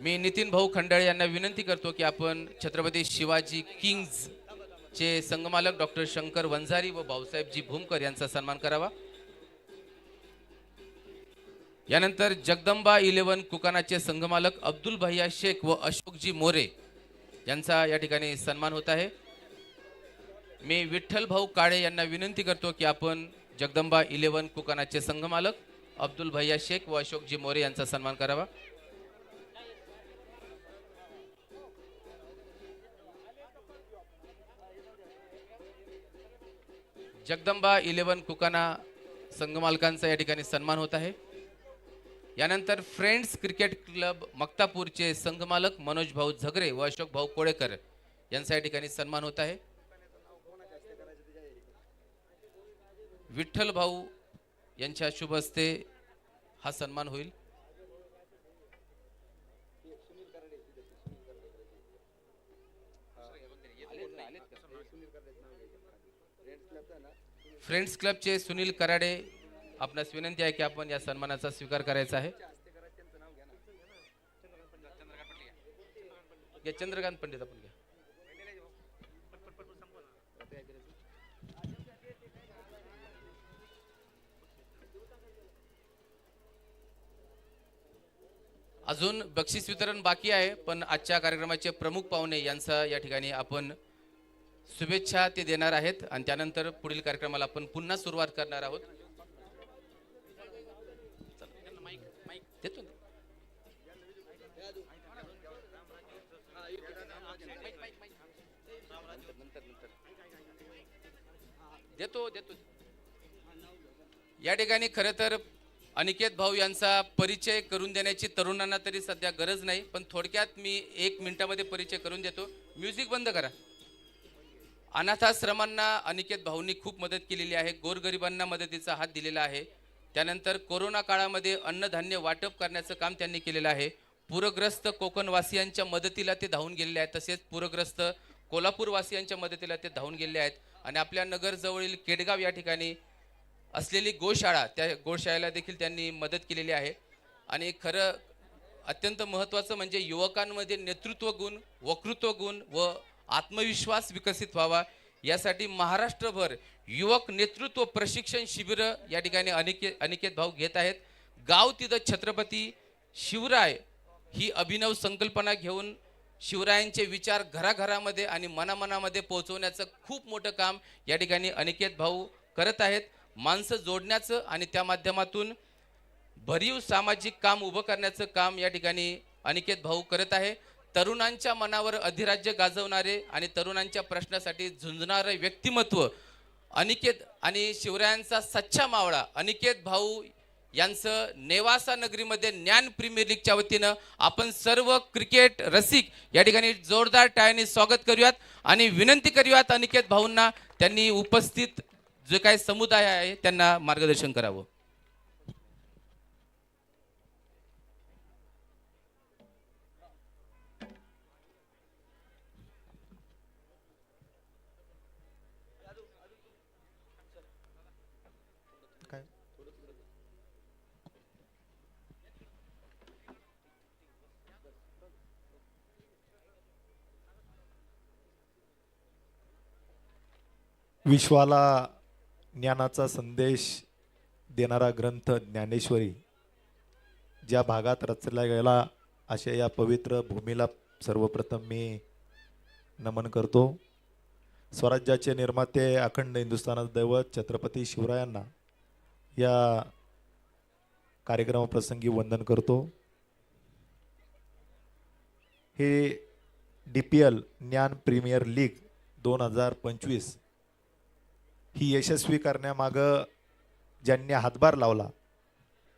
मी नितीन भाऊ खंडाळे यांना विनंती करतो की आपण छत्रपती शिवाजी किंग्ज चे संघमालक डॉक्टर शंकर वंजारी व भाऊसाहेबजी भूमकर यांचा सन्मान करावा। यानंतर जगदंबा 11 कुकानाचे संघमालक अब्दुल भैया शेख व अशोकजी मोरे यांचा या ठिकाणी सन्मान होत आहे। मी विठ्ठल भाऊ काळे यांना विनंती करतो की आपण जगदंबा 11 कुकानाचे संघमालक अब्दुल भैया शेख व अशोकजी मोरे यांचा सन्मान करावा। जगदंबा 11 कुकाना संघमालकांचा या ठिकाणी सन्मान होत आहे। यानंतर फ्रेंड्स क्रिकेट क्लब मक्तापूरचे संघमालक मनोज भाऊ झगरे व अशोक भाऊ कोळेकर यांचा या ठिकाणी सन्मान होत आहे. विठ्ठल भाऊ यांच्या शुभ हस्ते हा सन्मान होईल. फ्रेंड्स क्लबचे सुनील कराडे आपणास विनंती आहे की आपण या सन्मानाचा स्वीकार करायचा आहे. चंद्रकांत पंडित आपण घ्या. अजून बक्षीस वितरण बाकी आहे, पण आजच्या कार्यक्रमाचे प्रमुख पाहुणे यांचा या ठिकाणी आपण शुभेच्छा ते देणार आहेत आणि त्यानंतर पुढील कार्यक्रमाला आपण पुन्हा सुरुवात करणार आहोत. देतो देतो. या ठिकाणी खरं तर अनिकेत भाऊ यांचा परिचय करून देण्याची तरुणांना तरी सध्या गरज नाही, पण थोडक्यात मी 1 मिनिटामध्ये परिचय करून देतो. म्युझिक बंद करा. अनाथाश्रमांना अनिकेत भाऊंनी खूप मदत केलेली आहे, गोरगरिबांना मदतीचा हात दिलेला आहे. त्यानंतर कोरोना काळामध्ये अन्नधान्य वाटप करण्याचं काम त्यांनी केलेलं आहे. पूरग्रस्त कोकणवासियांच्या मदतीला ते धावून गेलेले आहेत, तसेच पूरग्रस्त कोल्हापूरवासियांच्या मदतीला ते धावून गेलेले आहेत. आणि आपल्या नगरजवळील केडगाव या ठिकाणी असलेली गोशाळा, त्या गोशाळेला देखील त्यांनी मदत केलेली आहे. आणि खरं अत्यंत महत्त्वाचं म्हणजे युवकांमध्ये नेतृत्व गुण, वक्तृत्व गुण व आत्मविश्वास विकसित व्हावा यासाठी महाराष्ट्रभर युवक नेतृत्व प्रशिक्षण शिबिर या ठिकाणी अनिकेत भाऊ घेत आहेत. गाव तिथं छत्रपती शिवराय ही अभिनव संकल्पना घेऊन शिवरायांचे विचार घराघरामध्ये आणि मनामनामध्ये पोहोचवण्याचं खूप मोठं काम या ठिकाणी अनिकेत भाऊ करत आहेत. माणसं जोडण्याचं आणि त्या माध्यमातून भरीव सामाजिक काम उभं करण्याचं काम या ठिकाणी अनिकेत भाऊ करत आहे. तरुणांच्या मनावर अधिराज्य गाजवणारे आणि तरुणांच्या प्रश्नासाठी झुंजणारे व्यक्तिमत्व अनिकेत आणि शिवरायांचा सच्चा मावळा अनिकेत भाऊ यांचं नेवासा नगरीमध्ये ज्ञान प्रीमियर लीगच्या वतीनं आपण सर्व क्रिकेट रसिक या ठिकाणी जोरदार टाळ्यांनी स्वागत करूयात आणि विनंती करूयात अनिकेत भाऊंना त्यांनी उपस्थित जे काही समुदाय आहे त्यांना मार्गदर्शन करावं. विश्वाला ज्ञानाचा संदेश देणारा ग्रंथ ज्ञानेश्वरी ज्या भागात रचला गेला अशा या पवित्र भूमीला सर्वप्रथम मी नमन करतो. स्वराज्याचे निर्माते अखंड हिंदुस्थानात दैवत छत्रपती शिवरायांना या कार्यक्रमाप्रसंगी वंदन करतो. हे DPL ज्ञान प्रीमियर लीग 2025 ही यशस्वी करण्यामागं ज्यांनी हातभार लावला,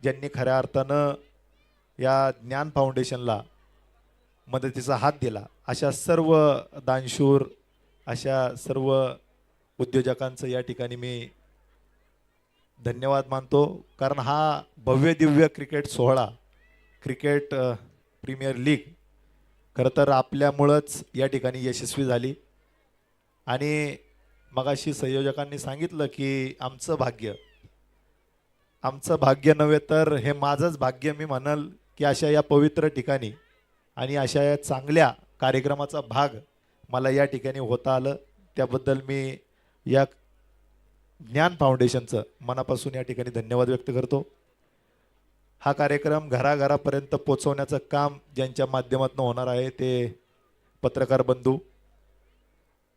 ज्यांनी खऱ्या अर्थानं या ज्ञान फाउंडेशनला मदतीचा हात दिला, अशा सर्व दानशूर, अशा सर्व उद्योजकांचं या ठिकाणी मी धन्यवाद मानतो. कारण हा भव्य दिव्य क्रिकेट सोहळा, क्रिकेट प्रीमियर लीग खरं तर आपल्यामुळंच या ठिकाणी यशस्वी झाली. आणि मगाशी संयोजकांनी सांगितलं की आमचं भाग्य नव्हे तर हे माझंच भाग्य मी म्हणाल की अशा या पवित्र ठिकाणी आणि अशा या चांगल्या कार्यक्रमाचा भाग मला या ठिकाणी होता आलं. त्याबद्दल मी या ज्ञान फाउंडेशनचं मनापासून या ठिकाणी धन्यवाद व्यक्त करतो. हा कार्यक्रम घराघरापर्यंत पोचवण्याचं काम ज्यांच्या माध्यमातून होणार आहे ते पत्रकार बंधू,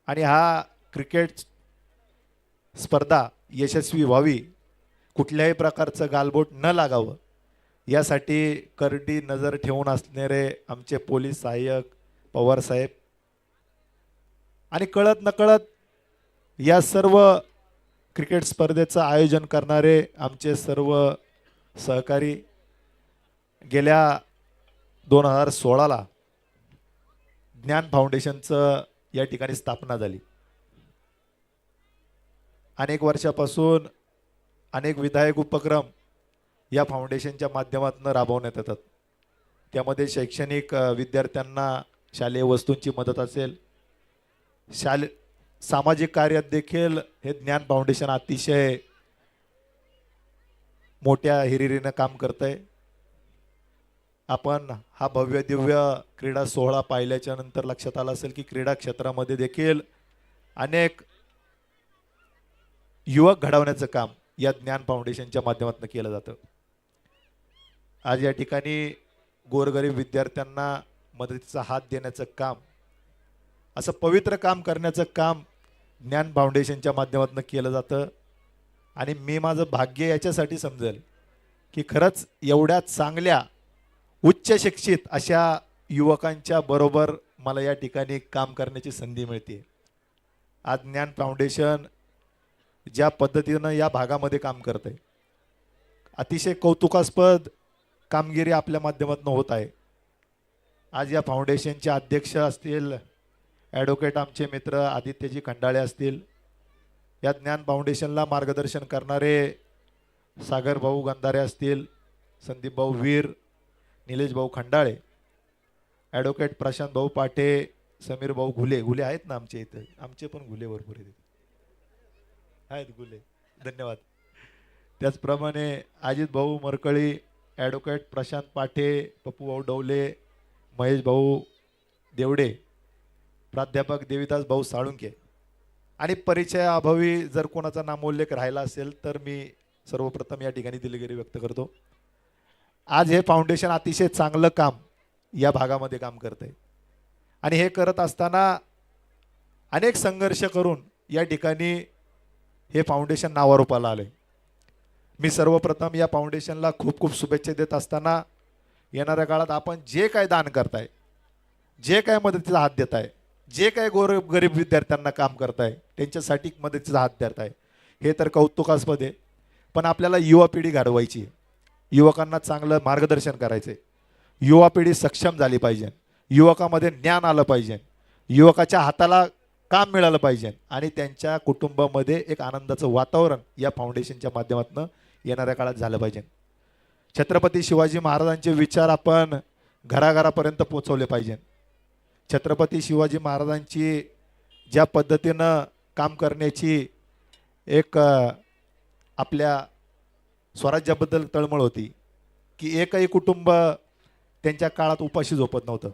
आणि हा क्रिकेट स्पर्धा यशस्वी व्हावी, कुठल्याही प्रकारचं गालबोट न लागावं यासाठी करडी नजर ठेवून असणारे आमचे पोलीस सहाय्यक पवार साहेब आणि कळत नकळत या सर्व क्रिकेट स्पर्धेचं आयोजन करणारे आमचे सर्व सहकारी गेल्या 2016ला ज्ञान फाउंडेशनचं या ठिकाणी स्थापना झाली. अनेक वर्षापासून अनेक विधायक उपक्रम या फाउंडेशनच्या माध्यमातून राबवण्यात येतात. त्यामध्ये शैक्षणिक विद्यार्थ्यांना शालेय वस्तूंची मदत असेल, सामाजिक कार्यात देखील हे ज्ञान फाउंडेशन अतिशय मोठ्या हिरिरीनं काम करतंय. आपण हा भव्य दिव्य क्रीडा सोहळा पाहिल्याच्या नंतर लक्षात आलं असेल की क्रीडा क्षेत्रामध्ये देखील अनेक युवक घडवण्याचं काम या ज्ञान फाउंडेशनच्या माध्यमातून केलं जातं. आज या ठिकाणी गोरगरीब विद्यार्थ्यांना मदतीचा हात देण्याचं काम, असं पवित्र काम करण्याचं काम ज्ञान फाउंडेशनच्या माध्यमातून केलं जातं. आणि मी माझं भाग्य याच्यासाठी समजेल की खरंच एवढ्या चांगल्या उच्च शिक्षित अशा युवकांच्या बरोबर मला या ठिकाणी काम करण्याची संधी मिळते. आज ज्ञान फाउंडेशन ज्या पद्धतीनं या भागामध्ये काम करत आहे, अतिशय कौतुकास्पद कामगिरी आपल्या माध्यमातून होत आहे. आज या फाउंडेशनचे अध्यक्ष असतील, ॲडव्होकेट आमचे मित्र आदित्यजी खंडाळे असतील, या ज्ञान फाउंडेशनला मार्गदर्शन करणारे सागर भाऊ गंधारे असतील, संदीप भाऊ वीर, निलेश भाऊ खंडाळे, ॲडव्होकेट प्रशांत भाऊ पाटे, समीर भाऊ घुले. घुले आहेत ना आमचे इथे? आमचे पण घुले भरपूर आहेत घुले, धन्यवाद. त्याचप्रमाणे अजित भाऊ मरकळी, ॲडव्होकेट प्रशांत पाटे, पप्पू भाऊ डवले, महेश भाऊ देवडे, प्राध्यापक देविदास भाऊ साळुंके. आणि परिचयाअभावी जर कोणाचा नामोल्लेख राहिला असेल तर मी सर्वप्रथम या ठिकाणी दिलगिरी व्यक्त करतो. आज हे फाउंडेशन अतिशय चांगलं काम या भागामध्ये काम करत आहे. आणि हे करत असताना अनेक संघर्ष करून या ठिकाणी हे फाउंडेशन नावारूपाला आले. मी सर्वप्रथम या फाउंडेशनला खूप खूप शुभेच्छा देत असताना येणाऱ्या काळात आपण जे काय दान करताय, जे काय मदतीचा हात देताय, जे काय गरीब विद्यार्थ्यांना काम करताय, त्यांच्यासाठी मदतीचा हात देताय, हे तर कौतुकास्पद आहे. पण आपल्याला युवा पिढी घडवायची, युवकांना चांगलं मार्गदर्शन करायचं, युवा पिढी सक्षम झाली पाहिजे, युवकामध्ये ज्ञान आलं पाहिजे, युवकाच्या हाताला काम मिळालं पाहिजे आणि त्यांच्या कुटुंबामध्ये एक आनंदाचं वातावरण या फाउंडेशनच्या माध्यमातून येणाऱ्या काळात झालं पाहिजे. छत्रपती शिवाजी महाराजांचे विचार आपण घराघरापर्यंत पोचवले पाहिजे. छत्रपती शिवाजी महाराजांची ज्या पद्धतीनं काम करण्याची एक आपल्या स्वराज्याबद्दल तळमळ होती की एकही कुटुंब त्यांच्या काळात उपाशी झोपत नव्हतं.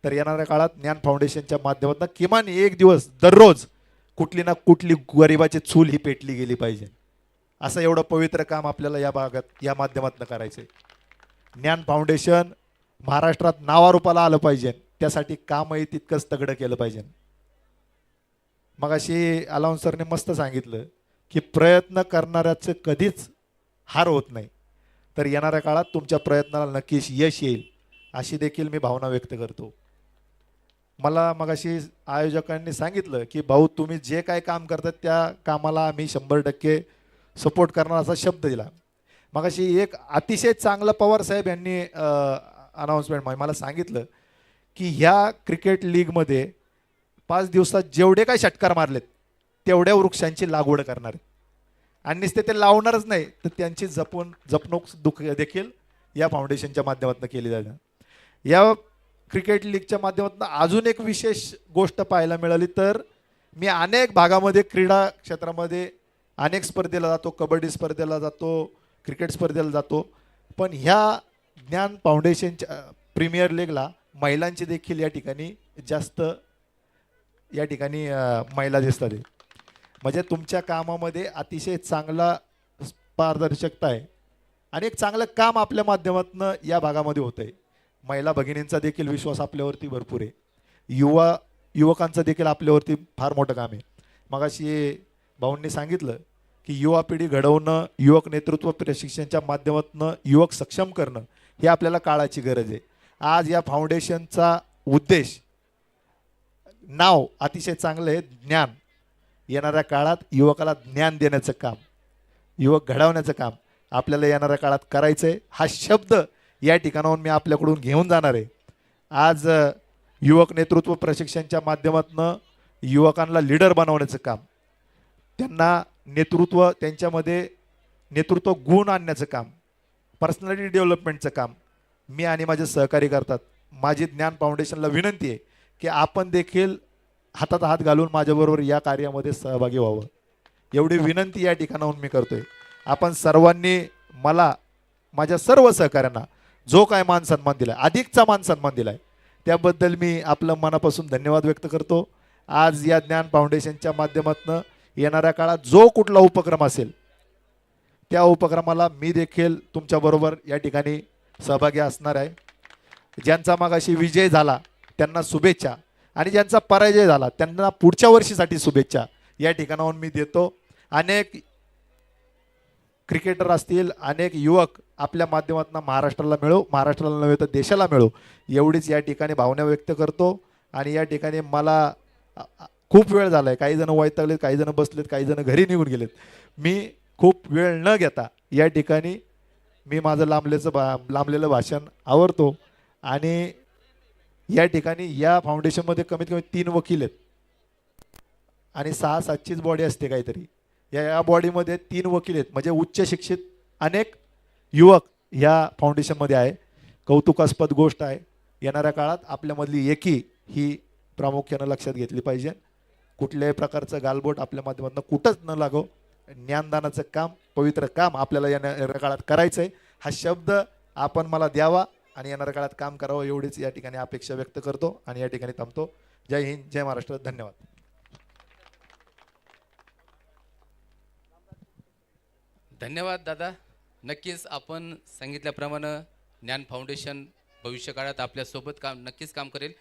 तर येणाऱ्या काळात ज्ञान फाउंडेशनच्या माध्यमातून किमान एक दिवस दररोज कुठली ना कुठली गरिबाची चूल ही पेटली गेली पाहिजे. असं एवढं पवित्र काम आपल्याला या भागात या माध्यमातून करायचं आहे. ज्ञान फाउंडेशन महाराष्ट्रात नावारूपाला आलं पाहिजे, त्यासाठी कामही तितकंच तगडं केलं पाहिजे. मग अशी अलाउन्स सरने मस्त सांगितलं की प्रयत्न करणाऱ्याचं कधीच हार होत नाही. तर येणाऱ्या काळात तुमच्या प्रयत्नाला नक्कीच यश येईल अशी देखील मी भावना व्यक्त करतो. मला मगाशी आयोजकांनी सांगितलं की भाऊ तुम्ही जे काय काम करतात त्या कामाला आम्ही 100% सपोर्ट करणार असा शब्द दिला. मगाशी एक अतिशय चांगलं पवार साहेब यांनी अनाऊन्समेंट मला सांगितलं की ह्या क्रिकेट लीगमध्ये 5 दिवसात जेवढे काय षटकार मारलेत तेवढ्या वृक्षांची लागवड करणार आहेत. आणि नुसते ते लावणारच नाही तर त्यांची जपणूक देखील या फाउंडेशनच्या माध्यमातून केली जाते. या क्रिकेट लीगच्या माध्यमातून अजून एक विशेष गोष्ट पाहायला मिळाली तर मी अनेक भागामध्ये क्रीडा क्षेत्रामध्ये अनेक स्पर्धेला जातो, कबड्डी स्पर्धेला जातो, क्रिकेट स्पर्धेला जातो, पण ह्या ज्ञान फाउंडेशनच्या प्रीमियर लीगला महिलांची देखील या ठिकाणी जास्त महिला दिसतात. म्हणजे तुमच्या कामामध्ये अतिशय चांगला पारदर्शकता आहे आणि एक चांगलं काम आपल्या माध्यमातून या भागामध्ये होतं आहे. महिला भगिनींचा देखील विश्वास आपल्यावरती भरपूर आहे, युवकांचं देखील आपल्यावरती फार मोठं काम आहे. मगाशी भाऊंनी सांगितलं की युवा पिढी घडवणं, युवक नेतृत्व प्रशिक्षणाच्या माध्यमातून युवक सक्षम करणं हे आपल्याला काळाची गरज आहे. आज या फाउंडेशनचा उद्देश, नाव अतिशय चांगलं आहे, ज्ञान. येणाऱ्या काळात युवकाला ज्ञान देण्याचं काम, युवक घडवण्याचं काम आपल्याला येणाऱ्या काळात करायचं आहे. हा शब्द या ठिकाणाहून मी आपल्याकडून घेऊन जाणार आहे. आज युवक नेतृत्व प्रशिक्षणच्या माध्यमातून युवकांना लीडर बनवण्याचं काम, त्यांना नेतृत्व, त्यांच्यामध्ये नेतृत्व गुण आणण्याचं काम, पर्सनॅलिटी डेव्हलपमेंटचं काम मी आणि माझे सहकारी करतात. माझी ज्ञान फाउंडेशनला विनंती आहे की आपण देखील हातात हात घालून माझ्याबरोबर या कार्यामध्ये सहभागी व्हावं, एवढी विनंती या ठिकाणाहून मी करतोय. आपण सर्वांनी मला, माझ्या सर्व सहकाऱ्यांना जो काय मान सन्मान दिला, अधिकचा मान सन्मान दिलाय, त्याबद्दल मी आपलं मनापासून धन्यवाद व्यक्त करतो. आज या ज्ञान फाउंडेशनच्या माध्यमातून येणाऱ्या काळात जो कुठला उपक्रम असेल त्या उपक्रमाला मी देखील तुमच्याबरोबर या ठिकाणी सहभागी असणार आहे. ज्यांचा मागाशी विजय झाला त्यांना शुभेच्छा, आणि ज्यांचा पराजय झाला त्यांना पुढच्या वर्षीसाठी शुभेच्छा या ठिकाणाहून मी देतो. अनेक क्रिकेटर असतील, अनेक युवक आपल्या माध्यमातून महाराष्ट्राला मिळो, महाराष्ट्राला नव्हे तर देशाला मिळो, एवढीच या ठिकाणी भावना व्यक्त करतो. आणि या ठिकाणी मला खूप वेळ झाला आहे, काही जण वैतागलेत, काही जण बसलेत, काही जण घरी निघून गेलेत. मी खूप वेळ न घेता या ठिकाणी मी माझं लांबलेलं भाषण आवरतो. आणि या ठिकाणी या फाउंडेशनमध्ये कमीत कमी 3 वकील आहेत आणि 6-7चीच बॉडी असते काहीतरी. या बॉडीमध्ये 3 वकील आहेत, म्हणजे उच्च शिक्षित अनेक युवक ह्या फाउंडेशनमध्ये आहे. कौतुकास्पद गोष्ट आहे. येणाऱ्या काळात आपल्यामधली एकी ही प्रामुख्यानं लक्षात घेतली पाहिजे. कुठल्याही प्रकारचं गालबोट आपल्या माध्यमातून कुठंच न लागो. ज्ञानदानाचं काम, पवित्र काम आपल्याला येणाऱ्या काळात करायचं आहे. हा शब्द आपण मला द्यावा आणि येणाऱ्या काळात काम करावं, एवढीच या ठिकाणी अपेक्षा व्यक्त करतो आणि या ठिकाणी थांबतो. जय हिंद, जय महाराष्ट्र. धन्यवाद. धन्यवाद दादा. नक्कीच आपण सांगितल्याप्रमाणे ज्ञान फाउंडेशन भविष्यकाळात आपल्यासोबत नक्कीच काम करेल.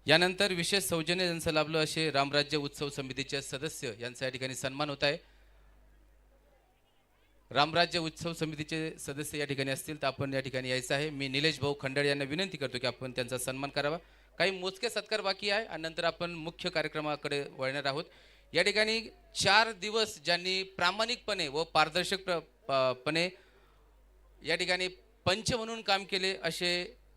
यानंतर विशेष सौजन्य ज्यांचं लाभलं असे रामराज्य उत्सव समितीचे सदस्य यांचा या ठिकाणी सन्मान होत आहे. रामराज्य उत्सव समितीचे सदस्य या ठिकाणी असतील तर आपण या ठिकाणी यायचं आहे. मी निलेश भाऊ खंडाळे यांना विनंती करतो की आपण त्यांचा सन्मान करावा. काही मोजके सत्कार बाकी आहे आणि नंतर आपण मुख्य कार्यक्रमाकडे वळणार आहोत. या ठिकाणी 4 दिवस ज्यांनी प्रामाणिकपणे व पारदर्शकपणे या ठिकाणी पंच म्हणून काम केले असे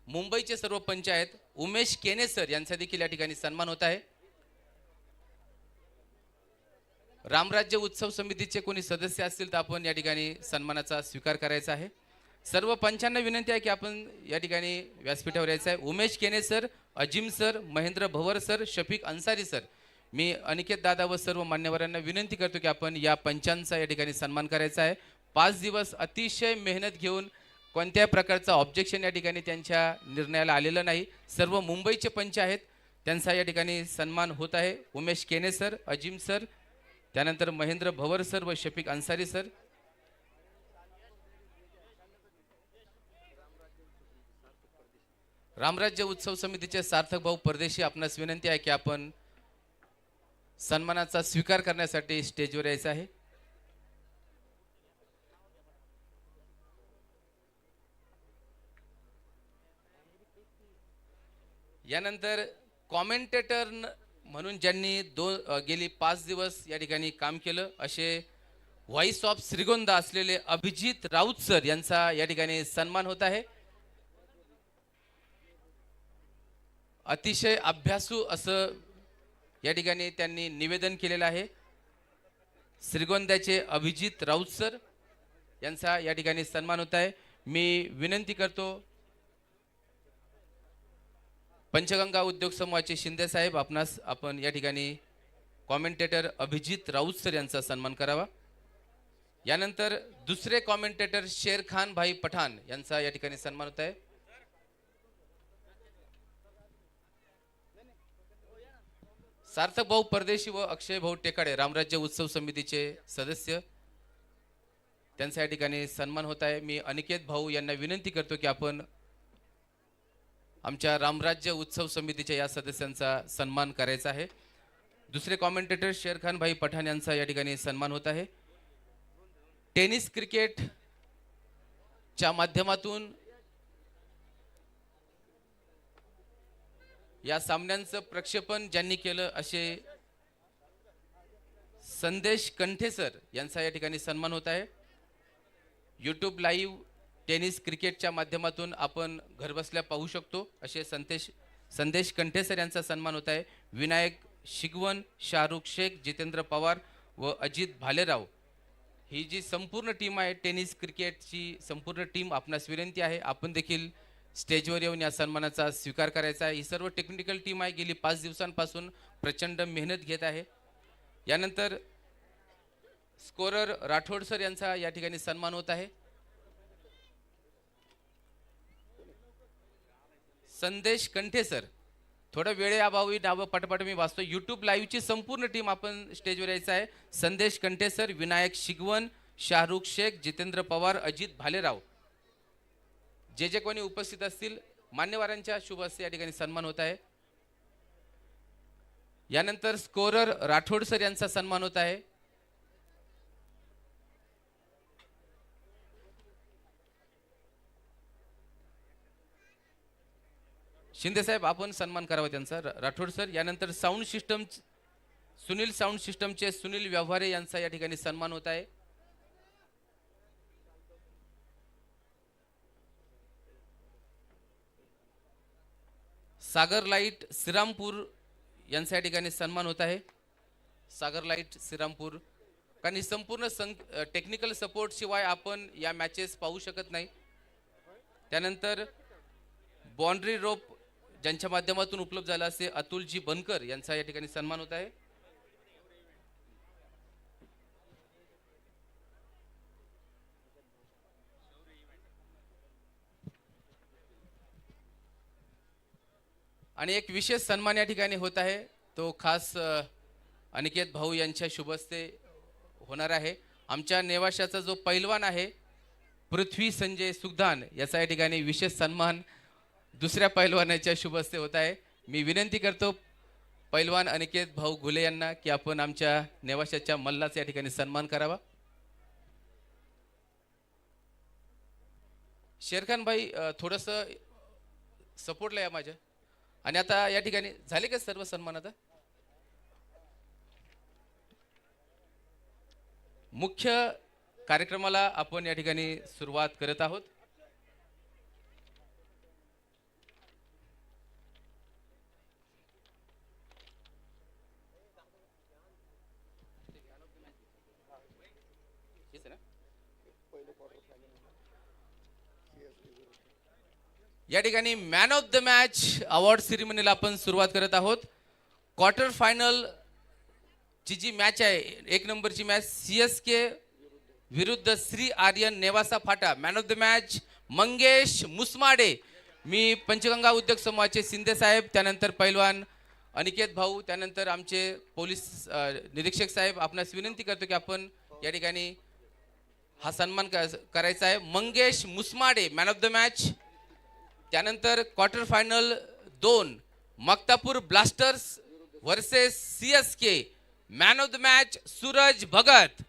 मुंबईचे सर्व पंच आहेत. उमेश केने सर यांचा देखील या ठिकाणी सन्मान होत आहे. रामराज्य उत्सव समितीचे कोणी सदस्य असतील तर आपण या ठिकाणी सन्मानाचा स्वीकार करायचा आहे. सर्व पंचांना विनंती आहे की आपण या ठिकाणी व्यासपीठावर यायचं आहे. उमेश केने सर, अजिम सर, महेंद्र भवर सर, शफिक अन्सारी सर, मी अनिकेत दादा व सर्व मान्यवरांना विनंती करतो की आपण या पंचांचा या ठिकाणी सन्मान करायचा आहे. 5 दिवस अतिशय मेहनत घेऊन कोणत्याही प्रकारचा ऑब्जेक्शन या ठिकाणी त्यांच्या निर्णयाला आलेलं नाही. सर्व मुंबईचे पंच आहेत, त्यांचा या ठिकाणी सन्मान होत आहे. उमेश केने सर, अजिम सर, त्यानंतर महेंद्र भवर सर व शफिक अन्सारी सर. रामराज्य उत्सव समितीचे सार्थक भाऊ परदेशी, आपणास विनंती आहे की आपण सन्मानाचा स्वीकार करण्यासाठी स्टेजवर यायचं आहे. यानंतर कॉमेंटेटर म्हणून ज्यांनी गेली 5 दिवस या ठिकाणी काम केलं असे व्हॉइस ऑफ श्रीगोंदा असलेले अभिजित राऊत सर यांचा या ठिकाणी सन्मान होत आहे. अतिशय अभ्यासू असं या ठिकाणी त्यांनी निवेदन केलेलं आहे. श्रीगोंद्याचे अभिजित राऊत सर यांचा या ठिकाणी सन्मान होत आहे. मी विनंती करतो पंचगंगा उद्योग समूहाचे शिंदे साहेब, आपण या ठिकाणी कॉमेंटेटर अभिजित राऊत सर यांचा सन्मान करावा. यानंतर दुसरे कॉमेंटेटर शेरखान भाई पठाण यांचा या ठिकाणी सन्मान होत आहे. सार्थक भाऊ परदेशी व अक्षय भाऊ टेकाडे रामराज्य उत्सव समितीचे सदस्य, त्यांचा या ठिकाणी सन्मान होत आहे. मी अनिकेत भाऊ यांना विनंती करतो की आपण आमच्या रामराज्य उत्सव समितीच्या या सदस्यांचा सन्मान करायचा आहे. दुसरे कॉमेंटेटर शेरखान भाई पठाण यांचा या ठिकाणी सन्मान होत आहे. टेनिस क्रिकेट च्या माध्यमातून या सामन्यांचं प्रक्षेपण ज्यांनी केलं असे संदेश कंठे सर यांचा या ठिकाणी सन्मान होत आहे. यूट्यूब लाईव्ह टेनिस क्रिकेटच्या माध्यमातून आपण घरबसल्या पाहू शकतो असे संदेश कंठेसर यांचा सन्मान होत आहे. विनायक शिगवन, शाहरुख शेख, जितेंद्र पवार व अजित भालेराव ही जी संपूर्ण टीम आहे टेनिस क्रिकेटची संपूर्ण टीम, आपणास विनंती आहे आपण देखील स्टेजवर येऊन या सन्मानाचा स्वीकार करायचा आहे. ही सर्व टेक्निकल टीम आहे, गेली 5 दिवसांपासून प्रचंड मेहनत घेत आहे. यानंतर स्कोरर राठोड सर यांचा या ठिकाणी सन्मान होत आहे. संदेश कंठे सर, थोडं वेळेअभावी नावं पटपट मी वाचतो. यूट्यूब लाईव्हची संपूर्ण टीम आपण स्टेजवर यायचं आहे. संदेश कंठे सर, विनायक शिगवन, शाहरुख शेख, जितेंद्र पवार, अजित भालेराव जे कोणी उपस्थित असतील मान्यवरांच्या शुभ हस्ते या ठिकाणी सन्मान होत आहे. यानंतर स्कोरर राठोड सर यांचा सन्मान होत आहे. शिंदे साहेब आपण सन्मान करावा त्यांचा, राठोड सर. यानंतर साऊंड सिस्टम सुनील साऊंड सिस्टमचे सुनील व्यवहारे यांचा या ठिकाणी सन्मान होत आहे. सागर लाईट श्रीरामपूर यांच्या ठिकाणी सन्मान होत आहे. सागर लाईट श्रीरामपूर, कारण ही संपूर्ण टेक्निकल सपोर्ट शिवाय आपण या मॅचेस पाहू शकत नाही. त्यानंतर बाउंड्री रोप ज्यांच्या माध्यमातून उपलब्ध झाला असे अतुलजी बनकर यांचा या ठिकाणी सन्मान होत आहे. आणि एक विशेष सन्मान या ठिकाणी होत आहे, तो खास अनिकेत भाऊ यांच्या शुभ हस्ते होणार आहे. आमच्या नेवाशाचा जो पैलवान आहे पृथ्वी संजय सुगदान याचा या ठिकाणी विशेष सन्मान दुसऱ्या पैलवानाच्या शुभ हस्ते होत आहे. मी विनंती करतो पैलवान अनिकेत भाऊ घुले यांना की आपण आमच्या नेवाशाच्या मल्लाचा या ठिकाणी सन्मान करावा. शेरखान भाई थोडंसं सपोर्टला या माझ्या. आणि आता या ठिकाणी झाले का सर्व सन्मान? आता मुख्य कार्यक्रमाला आपण या ठिकाणी सुरुवात करत आहोत. या ठिकाणी man of the match award सेरेमनीला आपण सुरुवात करत आहोत. क्वार्टर फायनल ची जी मॅच आहे, 1 नंबरची मॅच CSK विरुद्ध Shri Aryan Nevasa Phata. Man of the match Mangesh Musmade. मी पंचगंगा उद्योग समूहाचे शिंदे साहेब, त्यानंतर पैलवान अनिकेत भाऊ, त्यानंतर आमचे पोलीस निरीक्षक साहेब, आपणास विनंती करतो की आपण या ठिकाणी हा सन्मान करायचा आहे. Mangesh Musmade man of the match. त्यानंतर quarter final 2 Maktapur blasters versus CSK. Man of the match Suraj Bhagat.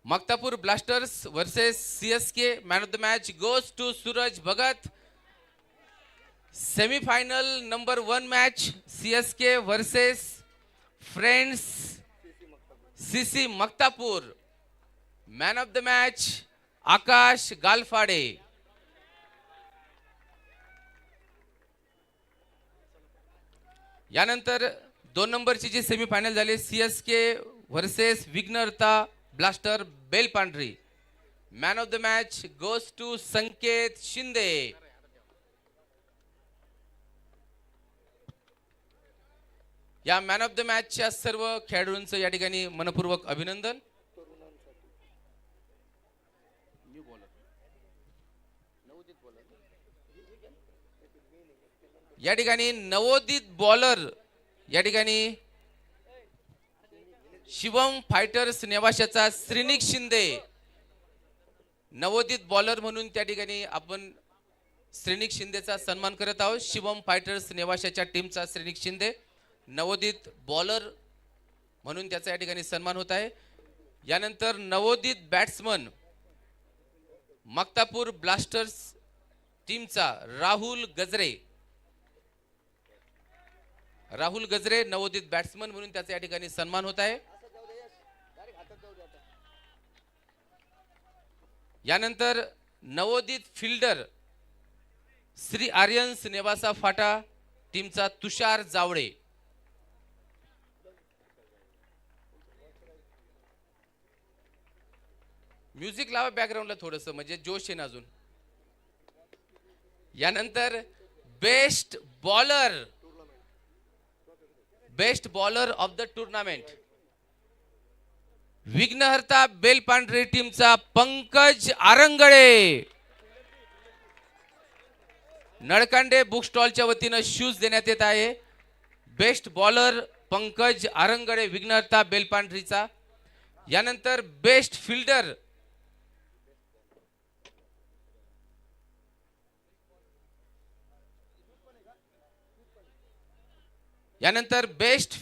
Maktapur blasters versus CSK. Man of the match goes to Suraj Bhagat. Semifinal number 1 match CSK versus friends CC Maktapur. Man of the match Akash Galphade. यानंतर 2 नंबरची जी semifinal झाली CSK versus Vighnaharta blaster Belpandhari. Man of the match goes to Sanket Shinde. या man of the मॅचच्या सर्व खेळाडूंचं या ठिकाणी मनपूर्वक अभिनंदन. या ठिकाणी नवोदित बॉलर या ठिकाणी शिवम फायटर्स नेवाशाचा श्रीनिक शिंदे. नवोदित बॉलर म्हणून त्या ठिकाणी आपण श्रीनिक शिंदेचा सन्मान करत आहोत. शिवम फायटर्स नेवाशाच्या टीमचा श्रीनिक शिंदे नवोदित बॉलर म्हणून त्याचा या ठिकाणी सन्मान होत आहे. यानंतर नवोदित बॅट्समन मक्तापूर ब्लास्टर्स टीमचा राहुल गजरे. राहुल गजरे नवोदित बॅट्समन म्हणून त्याचा या ठिकाणी सन्मान होत आहे. यानंतर नवोदित फिल्डर श्री आर्यन्स नेवासा फाटा टीमचा तुषार जावळे. म्युझिक लावा बॅकग्राऊंडला थोडंसं, म्हणजे जोश आहे ना अजून. यानंतर best bowler of the tournament विघ्नहर्ता बेलपांढरे टीमचा पंकज आरंगळे. नळकांडे बुक स्टॉलच्या वतीनं शूज देण्यात येत आहे. बेस्ट बॉलर पंकज आरंगळे विघ्नहर्ता बेलपांढरीचा. यानंतर बेस्ट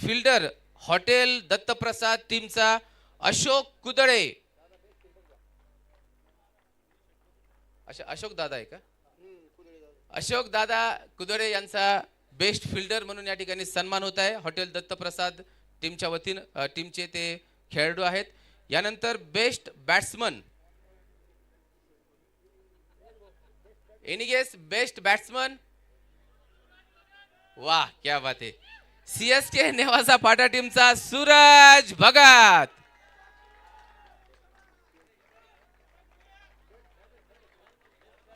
फिल्डर हॉटेल दत्तप्रसाद टीमचा अशोक कुदळे. अशोक दादा आहे का? अशोक दादा कुदळे यांचा बेस्ट फिल्डर म्हणून या ठिकाणी सन्मान होत आहे. हॉटेल दत्तप्रसाद टीमच्या वतीनं टीमचे ते खेळाडू आहेत. यानंतर best batsman, any guess best batsman? वाह क्या बात है. सीएसके नेवासा फाटा टीमचा सूरज भगत.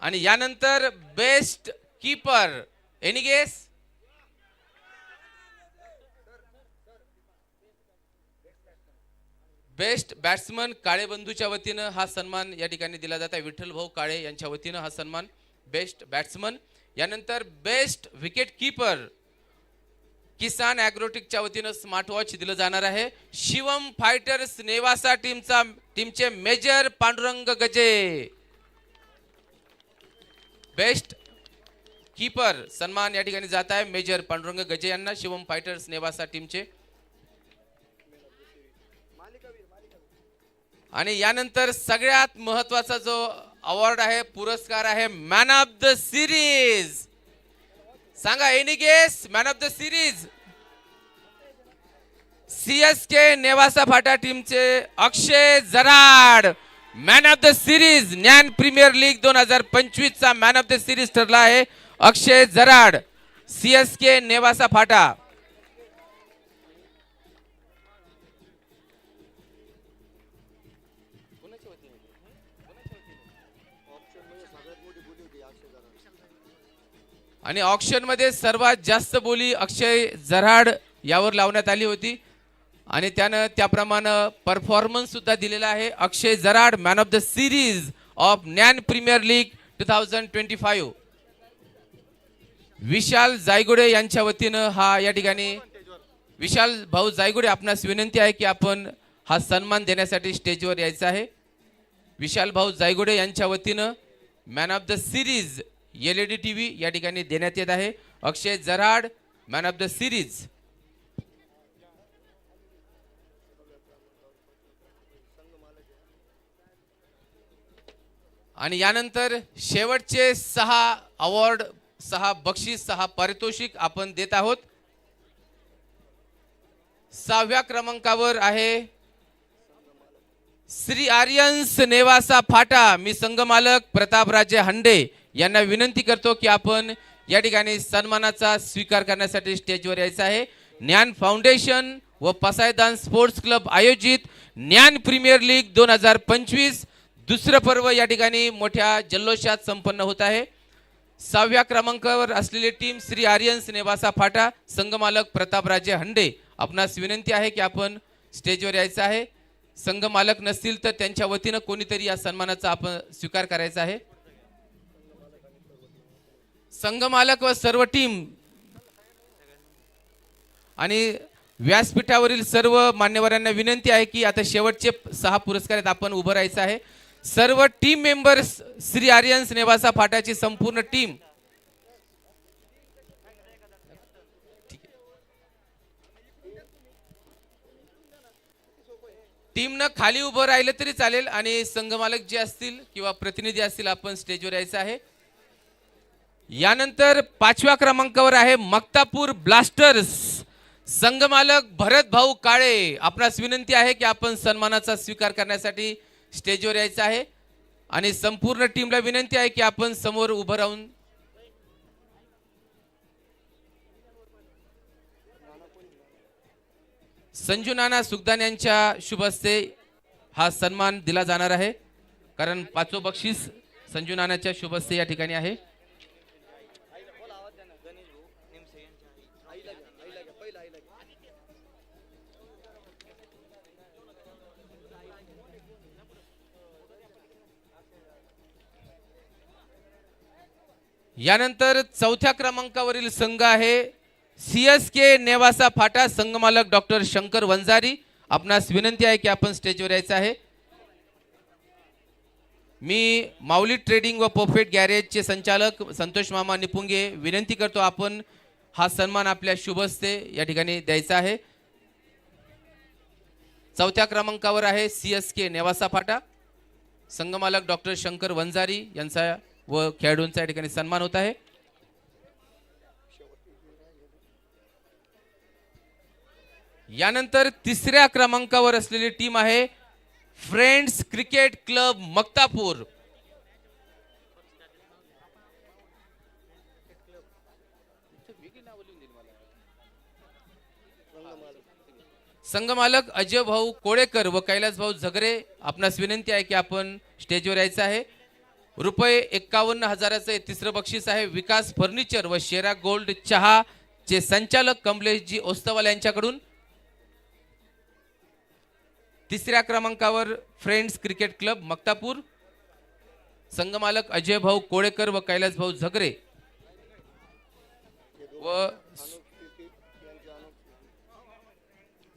आणि यानंतर best keeper, any guess? Best batsman Kale बंधूच्या वतीनं हा सन्मान या ठिकाणी दिला जात आहे. विठ्ठल भाऊ काळे यांच्या वतीनं हा सन्मान बेस्ट बॅट्समन. यानंतर बेस्ट विकेट कीपर किसान ॲग्रोटेकच्या वतीनं स्मार्ट वॉच दिलं जाणार आहे. शिवम फायटर्स नेवासा टीमचे मेजर पांडुरंग गजे. बेस्ट कीपर सन्मान या ठिकाणी जात आहे मेजर पांडुरंग गजे यांना, शिवम फायटर्स नेवासा टीमचे. आणि यानंतर सगळ्यात महत्वाचा जो अवॉर्ड आहे, पुरस्कार आहे, मॅन ऑफ द सिरीज. सांगा any guess man of the series? CSK Nevasa Phata टीमचे Akshay Jarad man of the series. Gyan premier league 2025 चा मॅन ऑफ द सिरीज ठरला आहे अक्षय जराड, सीएसके नेवासा फाटा. आणि ऑक्शन मध्ये सर्वात जास्त बोली अक्षय जराड यावर लावण्यात आली होती आणि त्यानं त्याप्रमाणे परफॉर्मन्स सुद्धा दिलेला आहे. Akshay Jarad man of the series of Gyan premier league 2025. Vishal Jaygude यांच्या वतीनं हा या ठिकाणी, विशाल भाऊ जायगुडे आपणास विनंती आहे की आपण हा सन्मान देण्यासाठी स्टेजवर यायचं आहे. विशाल भाऊ जायगुडे यांच्या वतीनं man of the series LED TV या ठिकाणी देण्यात येत आहे. Akshay Jarad man of the series. आणि यानंतर शेवटचे 6 अवॉर्ड, 6 बक्षीस, 6 पारितोषिक आपण देत आहोत. 6व्या क्रमांकावर आहे श्री आर्यन्स नेवासा फाटा. मी संघमालक प्रतापराजे हंडे यांना विनंती करतो की आपण या ठिकाणी सन्मानाचा स्वीकार करण्यासाठी स्टेजवर यायचं आहे. ज्ञान फाउंडेशन व पसायदान स्पोर्ट्स क्लब आयोजित ज्ञान प्रीमियर लीग 2025 दुसरं पर्व या ठिकाणी मोठ्या जल्लोषात संपन्न होत आहे. 6व्या क्रमांकावर असलेली टीम श्री आर्यन्स नेवासा फाटा, संघमालक प्रतापराजे हंडे. आपणास विनंती आहे की आपण स्टेजवर यायचं आहे. संघ मालक नसतील तर त्यांच्या वतीनं कोणीतरी या सन्मानाचा आपण स्वीकार करायचा आहे. संघ मालक व सर्व टीम आणि व्यासपीठावरील सर्व मान्यवरांना विनंती आहे की आता शेवटचे 6 पुरस्कार आहेत, आपण उभं राहायचं आहे. सर्व टीम मेंबर्स श्री आर्यन्स नेवासा फाटाची संपूर्ण टीम टीमनं खाली उभं राहिलं तरी चालेल आणि संघमालक जे असतील किंवा प्रतिनिधी असतील आपण स्टेजवर यायचं आहे. यानंतर 5व्या क्रमांकावर आहे मक्तापूर ब्लास्टर्स, संघमालक भरत भाऊ काळे. आपणास विनंती आहे की आपण सन्मानाचा स्वीकार करण्यासाठी स्टेजवर यायचं आहे. आणि संपूर्ण टीमला विनंती आहे की आपण समोर उभं राहून संजू नाना सुगदान यांच्या शुभ हस्ते हा सन्मान दिला जाणार आहे, कारण 5वं बक्षीस संजू नानाच्या शुभ हस्ते या ठिकाणी आहे. यानंतर 4थ्या क्रमांकावरील संघ आहे CSK नेवासा फाटा. संघ मालक डॉक्टर शंकर वंजारी. आपणास विनंती आहे की आपण स्टेजवर यायचं आहे. मी माऊली ट्रेडिंग व परफेक्ट गॅरेजचे संचालक संतोष मामा निपुंगे विनंती करतो आपण हा सन्मान आपल्या शुभ हस्ते या ठिकाणी द्यायचा आहे. 4थ्या क्रमांकावर आहे CSK नेवासा फाटा. संघ मालक डॉक्टर शंकर वंजारी यांचा व खेळाडूंचा या ठिकाणी सन्मान होत आहे. यानंतर 3ऱ्या क्रमांकावर असलेली टीम आहे फ्रेंड्स क्रिकेट क्लब मक्तापूर. संघ मालक अजय भाऊ कोळेकर व कैलास भाऊ झगरे. आपणास विनंती आहे की आपण स्टेजवर यायचं आहे. रुपये 51,000चे 3रं बक्षीस आहे. विकास फर्निचर व शेरा गोल्ड चहा चे संचालक कमलेशजी ओस्तवाल यांच्याकडून. 3ऱ्या क्रमांकावर फ्रेंड्स क्रिकेट क्लब मक्तापूर. संघ मालक अजय भाऊ कोळेकर व कैलास भाऊ झगरे व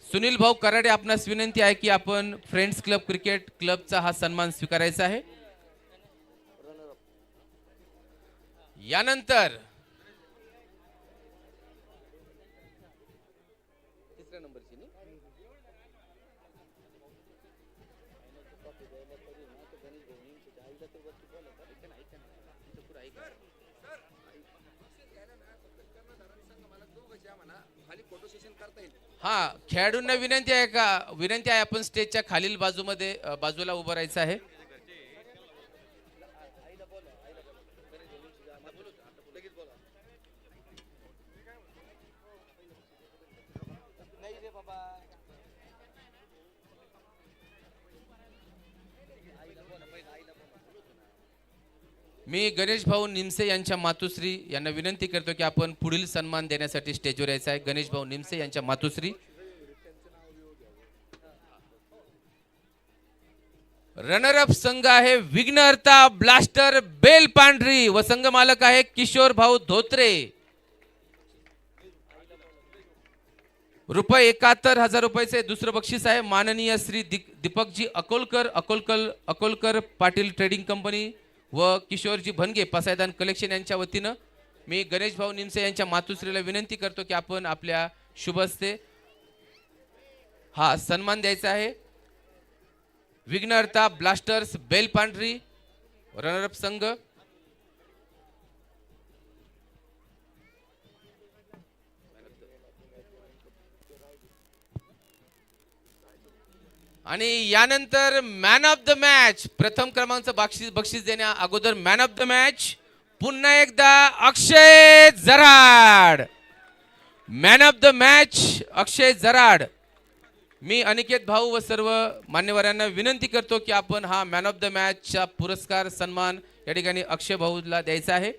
सुनील भाऊ कराडे. आपणास विनंती आहे की आपण फ्रेंड्स क्लब क्रिकेट क्लबचा हा सन्मान स्वीकारायचा आहे. यानंतर हा खेळाडूंना विनंती आहे आपण स्टेजच्या खालील बाजूला उभं राहायचं आहे. मी गणेश भाऊ निमसे यांच्या मातुश्री यांना विनंती करतो की आपण पुढील सन्मान देण्यासाठी स्टेजवर यायचं आहे. गणेश भाऊ निमसे यांच्या मातुश्री. रनर अप संघ आहे विघ्नहर्ता ब्लास्टर बेल पांढरी व संघ मालक आहे किशोर भाऊ धोत्रे. रुपये 71,000 रुपयाचे 2रं बक्षीस आहे. माननीय श्री दीपकजी अकोलकर पाटील ट्रेडिंग कंपनी व किशोरजी भनगे पसायदान कलेक्शन यांच्या वतीनं मी गणेश भाऊ निमसे यांच्या मातुश्रीला विनंती करतो की आपण आपल्या शुभ हस्ते हा सन्मान द्यायचा आहे. विघ्नहर्ता ब्लास्टर्स बेल पांढरी रनरअप संघ. आणि यानंतर मॅन ऑफ द मॅच प्रथम क्रमांकाचं बक्षीस देण्या अगोदर मॅन ऑफ द मॅच पुन्हा एकदा अक्षय Jarad. Man of the match अक्षय जराड. मी अनिकेत भाऊ व सर्व मान्यवरांना विनंती करतो की आपण हा मॅन ऑफ द मॅचचा पुरस्कार सन्मान या ठिकाणी अक्षय भाऊला द्यायचा आहे.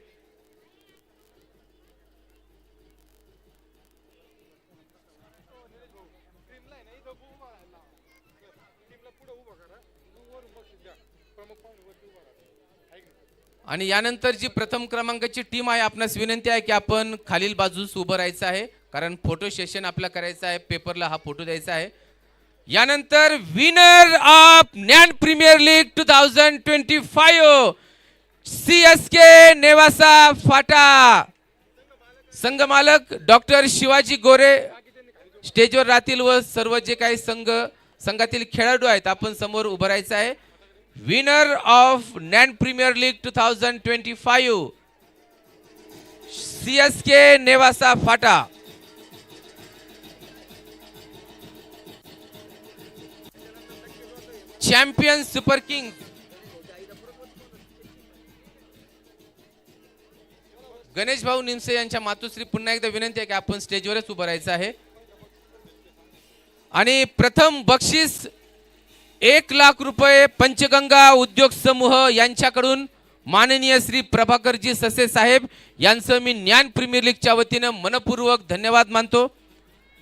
आणि यानंतर जी प्रथम क्रमांकाची टीम आहे आपणास विनंती आहे की आपण खालील बाजूस उभं राहायचं आहे, कारण फोटो सेशन आपला करायचं आहे. पेपरला हा फोटो द्यायचा आहे. यानंतर winner of Gyan premier league 2025 CSK Nevasa फाटा. संघ मालक डॉक्टर शिवाजी गोरे स्टेजवर राहतील व सर्व जे काही संघातील खेळाडू आहेत आपण समोर उभं राहायचं आहे. Winner of Gyan premier league 2025 CSK Nevasa Phata. Champion super king Ganesh भाऊ निमसे यांच्या मातोश्री पुन्हा एकदा विनंती आहे की आपण स्टेजवरच उभं राहायचं आहे. आणि प्रथम बक्षीस 1,00,000 रुपये पंचगंगा उद्योग समूह यांच्याकडून माननीय श्री प्रभाकरजी ससे साहेब यांचं मी ज्ञान प्रीमियर लीगच्या वतीनं मनपूर्वक धन्यवाद मानतो.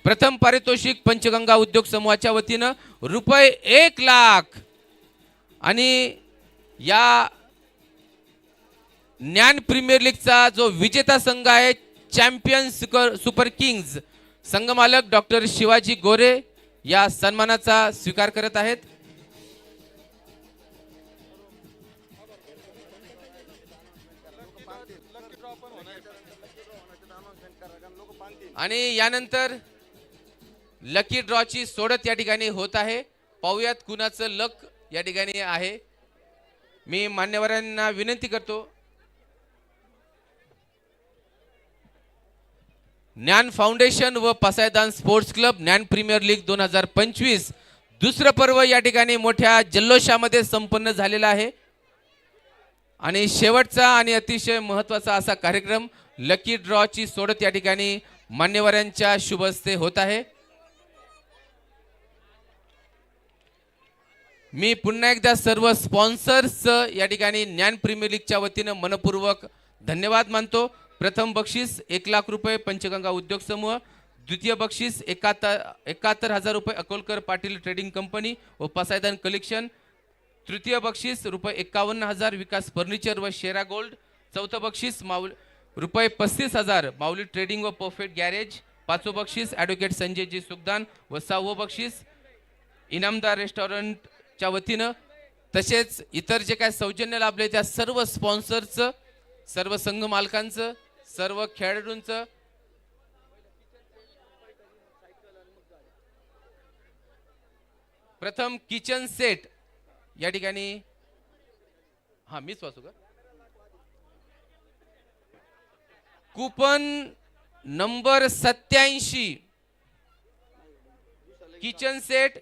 प्रथम पारितोषिक पंचगंगा उद्योग समूहाच्या वतीनं रुपये 1,00,000. आणि या ज्ञान प्रीमियर लीगचा जो विजेता संघ आहे चॅम्पियन सुपर किंग्ज संघमालक डॉक्टर शिवाजी गोरे या सन्मानाचा स्वीकार करत आहेत. आणि यानंतर लकी ड्रॉची सोडत या ठिकाणी होत आहे. पाहूयात कुणाचं लक या ठिकाणी आहे. मी मान्यवरांना विनंती करतो, ज्ञान फाउंडेशन व पसायदान स्पोर्ट्स क्लब ज्ञान प्रीमियर लीग 2025 दुसरं पर्व या ठिकाणी मोठ्या जल्लोषामध्ये संपन्न झालेला आहे. आणि शेवटचा आणि अतिशय महत्त्वाचा असा कार्यक्रम लकी ड्रॉची सोडत या ठिकाणी मान्यवरांच्या शुभ हस्ते होत आहे. मी पुन्हा एकदा सर्व स्पॉन्सर्स या ठिकाणी ज्ञान प्रीमियर लीगच्या वतीनं मनपूर्वक धन्यवाद मानतो. प्रथम बक्षीस 1,00,000 रुपये पंचगंगा उद्योग समूह, द्वितीय बक्षीस 71,000 रुपये अकोलकर पाटील ट्रेडिंग कंपनी व पसायदान कलेक्शन, तृतीय बक्षीस रुपये 51,000 विकास फर्निचर व शेरा गोल्ड, चौथं बक्षीस रुपये 35,000 माऊली ट्रेडिंग व परफेक्ट गॅरेज, पाचवं बक्षीस ॲडव्होकेट संजयजी सुखदान व सहावं बक्षीस इनामदार रेस्टॉरंटच्या वतीनं. तसेच इतर जे काय सौजन्य लाभले त्या सर्व स्पॉन्सरचं, सर्व संघ मालकांचं, सर्व खेळाडूंचं प्रथम किचन सेट या ठिकाणी, हा मीच वाचू का, coupon number 87 kitchen set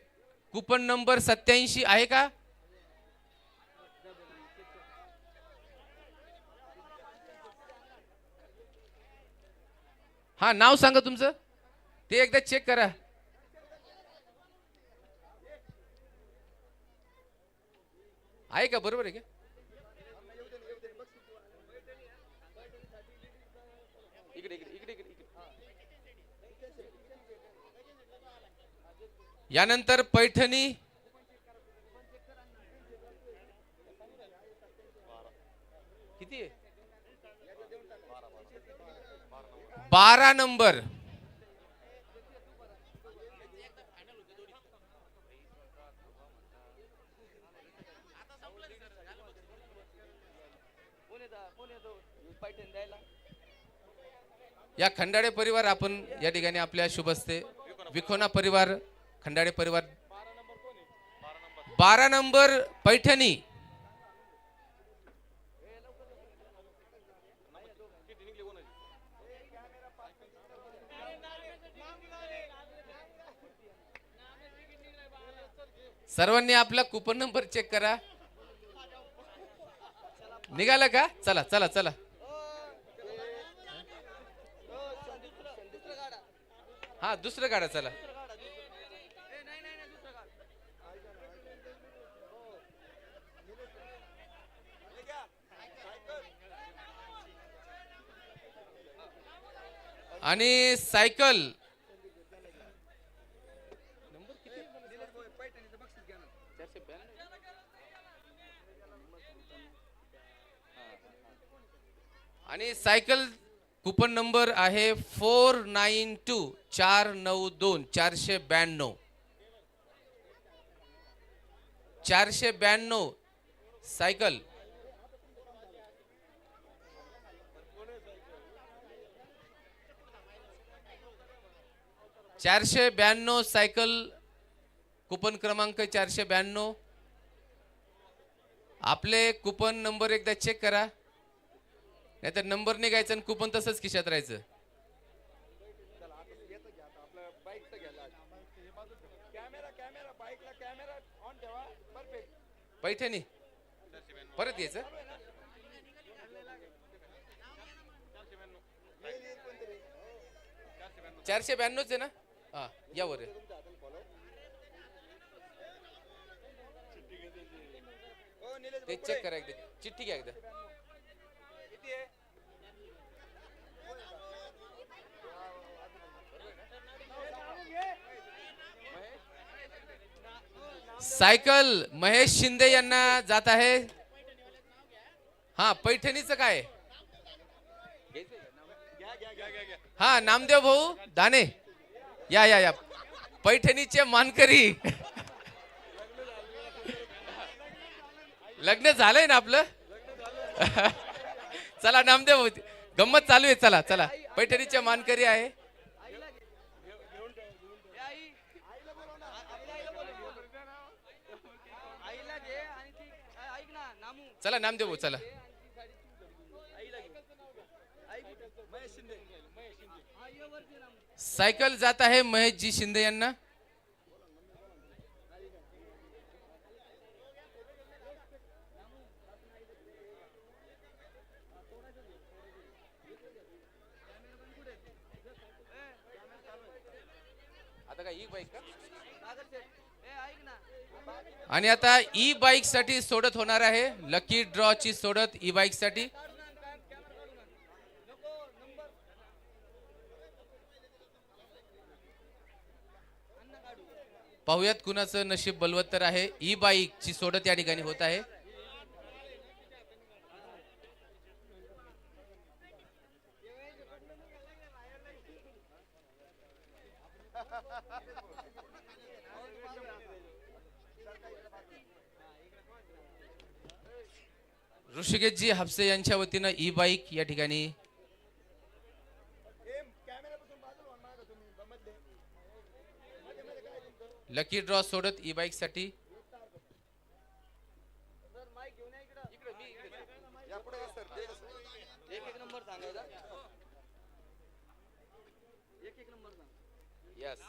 coupon number 87 आहे का? हा नाव सांगा तुमचं, ते एकदा चेक करा. आहे का? बरोबर आहे का? यानंतर पैठणी किती आहे? 12 नंबर. या खंडाळे परिवार आपण या ठिकाणी आपल्या शुभ हस्ते विखोना परिवार खंडाळे परिवार 12 नंबर पैठणी. सर्वांनी आपला कूपन नंबर चेक करा. निघाला का? चला चला चला. हा दुसरं गाडा चला. आणि सायकल आणि सायकल कूपन नंबर आहे 492 492 492 492 सायकल. सायकल कूपन क्रमांक 492. आपले कूपन नंबर एकदा चेक करा, नाहीतर नंबर निघायचा आणि कूपन तसंच खिशात राहायचं. पैठणी परत यायचं. 492 आहे ना? हा या वर ते चेक करा एकदा, चिठ्ठी घ्या एकदा. सायकल महेश शिंदे यांना जात आहे. हा पैठणीचं काय? हा नामदेव भाऊ दाने या या या पैठणीचे मानकरी. लग्न झालंय ना आपलं? चला नामदेव भाऊ, गंमत चालू आहे. चला चला पैठणीचे मानकरी आहे. आईला घे आणि ती ऐक ना नामू चला नामदेव भाऊ चला. सायकल जात आहे महेशजी शिंदे यांना. आता काय ई बाईक का? ऐक ना आणि आता ई बाईक साठी सोडत होणार आहे. लकी ड्रॉ ची सोडत ई बाईक साठी. पाहुयात कुणाचं नशीब बलवत्तर आहे. ई बाईक ची सोडत या ठिकाणी होत आहे. ऋषिकेशजी हापसे यांच्या वतीनं ई बाईक या ठिकाणी लकी ड्रॉ सोडत ई बाईक साठी. एक नंबर सांगायचा एक नंबर सांग. यस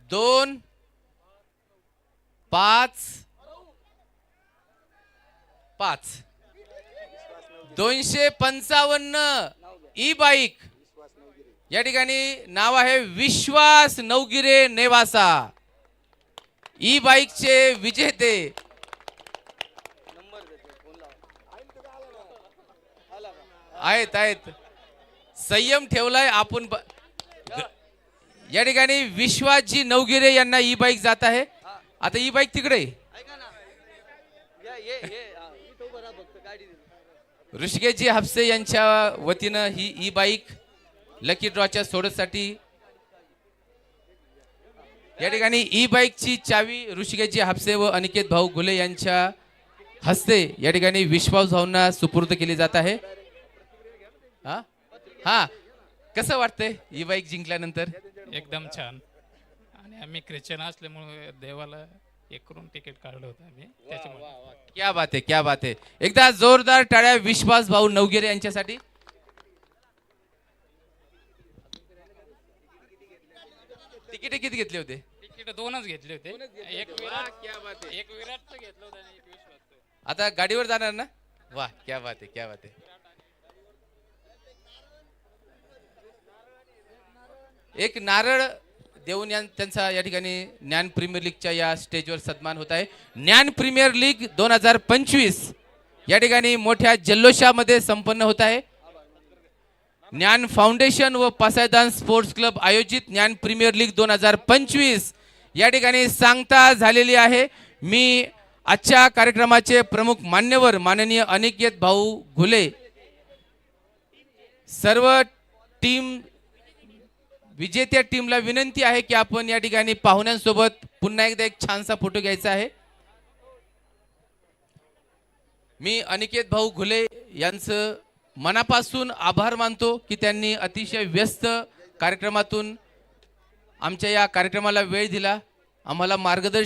2 5 5 255 ई बाईक या ठिकाणी नाव आहे विश्वास नवगिरे नेवासा. ई बाईकचे विजेते. नंबर देते फोन लाव. आहेत आहेत. संयम ठेवलाय आपण. या ठिकाणी विश्वासजी नवगिरे यांना ई बाईक जात आहे. आता ई बाईक तिकडे ऐका ना ये तो बरा फक्त गाडी दे. ऋषिकेशजी हापसे यांच्या वतीनं ही ई बाईक लकी ड्रॉच्या सोडतसाठी. या ठिकाणी ई बाईकची चावी ऋषिकेशजी हापसे व अनिकेत भाऊ घुले यांच्या हस्ते या ठिकाणी विश्वास भाऊंना सुपूर्द केली जात आहे. हा हा कसं वाटतंय ई बाईक जिंकल्यानंतर? एकदम छान. आणि आम्ही ख्रिश्चन असल्यामुळे देवाला एक करून तिकीट काढलं होतं आम्ही त्याच्यामुळे. क्या बात आहे क्या बात आहे. एकदा जोरदार टाळ्या विश्वास भाऊ नवगिरे यांच्यासाठी. तिकीट किती घेतले होते? तिकीट 2च घेतले होते. एक विराटचं घेतलं होतं आणि एक विश्वासचं. आता गाडीवर जाणार ना? वाह क्या बात आहे क्या बात आहे. एक नारळ देऊन त्यांचा या ठिकाणी ज्ञान प्रीमियर लीगच्या या स्टेजवर सन्मान होत आहे. ज्ञान प्रीमियर लीग 2025 या ठिकाणी मोठ्या जल्लोषामध्ये संपन्न होत आहे. ज्ञान फाउंडेशन व पासायदान स्पोर्ट्स क्लब आयोजित ज्ञान प्रीमियर लीग 2025 या ठिकाणी सांगता झालेली आहे. मी आजच्या कार्यक्रमाचे प्रमुख मान्यवर माननीय अनिकेत भाऊ घुले, सर्व टीम विजेत्या टीमला विनंती आहे की आपण या ठिकाणी पाहुण्यांसोबत पुन्हा एकदा एक छानसा फोटो घ्यायचा आहे. मी अनिकेत भाऊ घुले यांचं मनापासून आभार मानतो की त्यांनी अतिशय व्यस्त कार्यक्रमातून आमच्या या कार्यक्रमाला वेळ दिला, आम्हाला मार्गदर्शन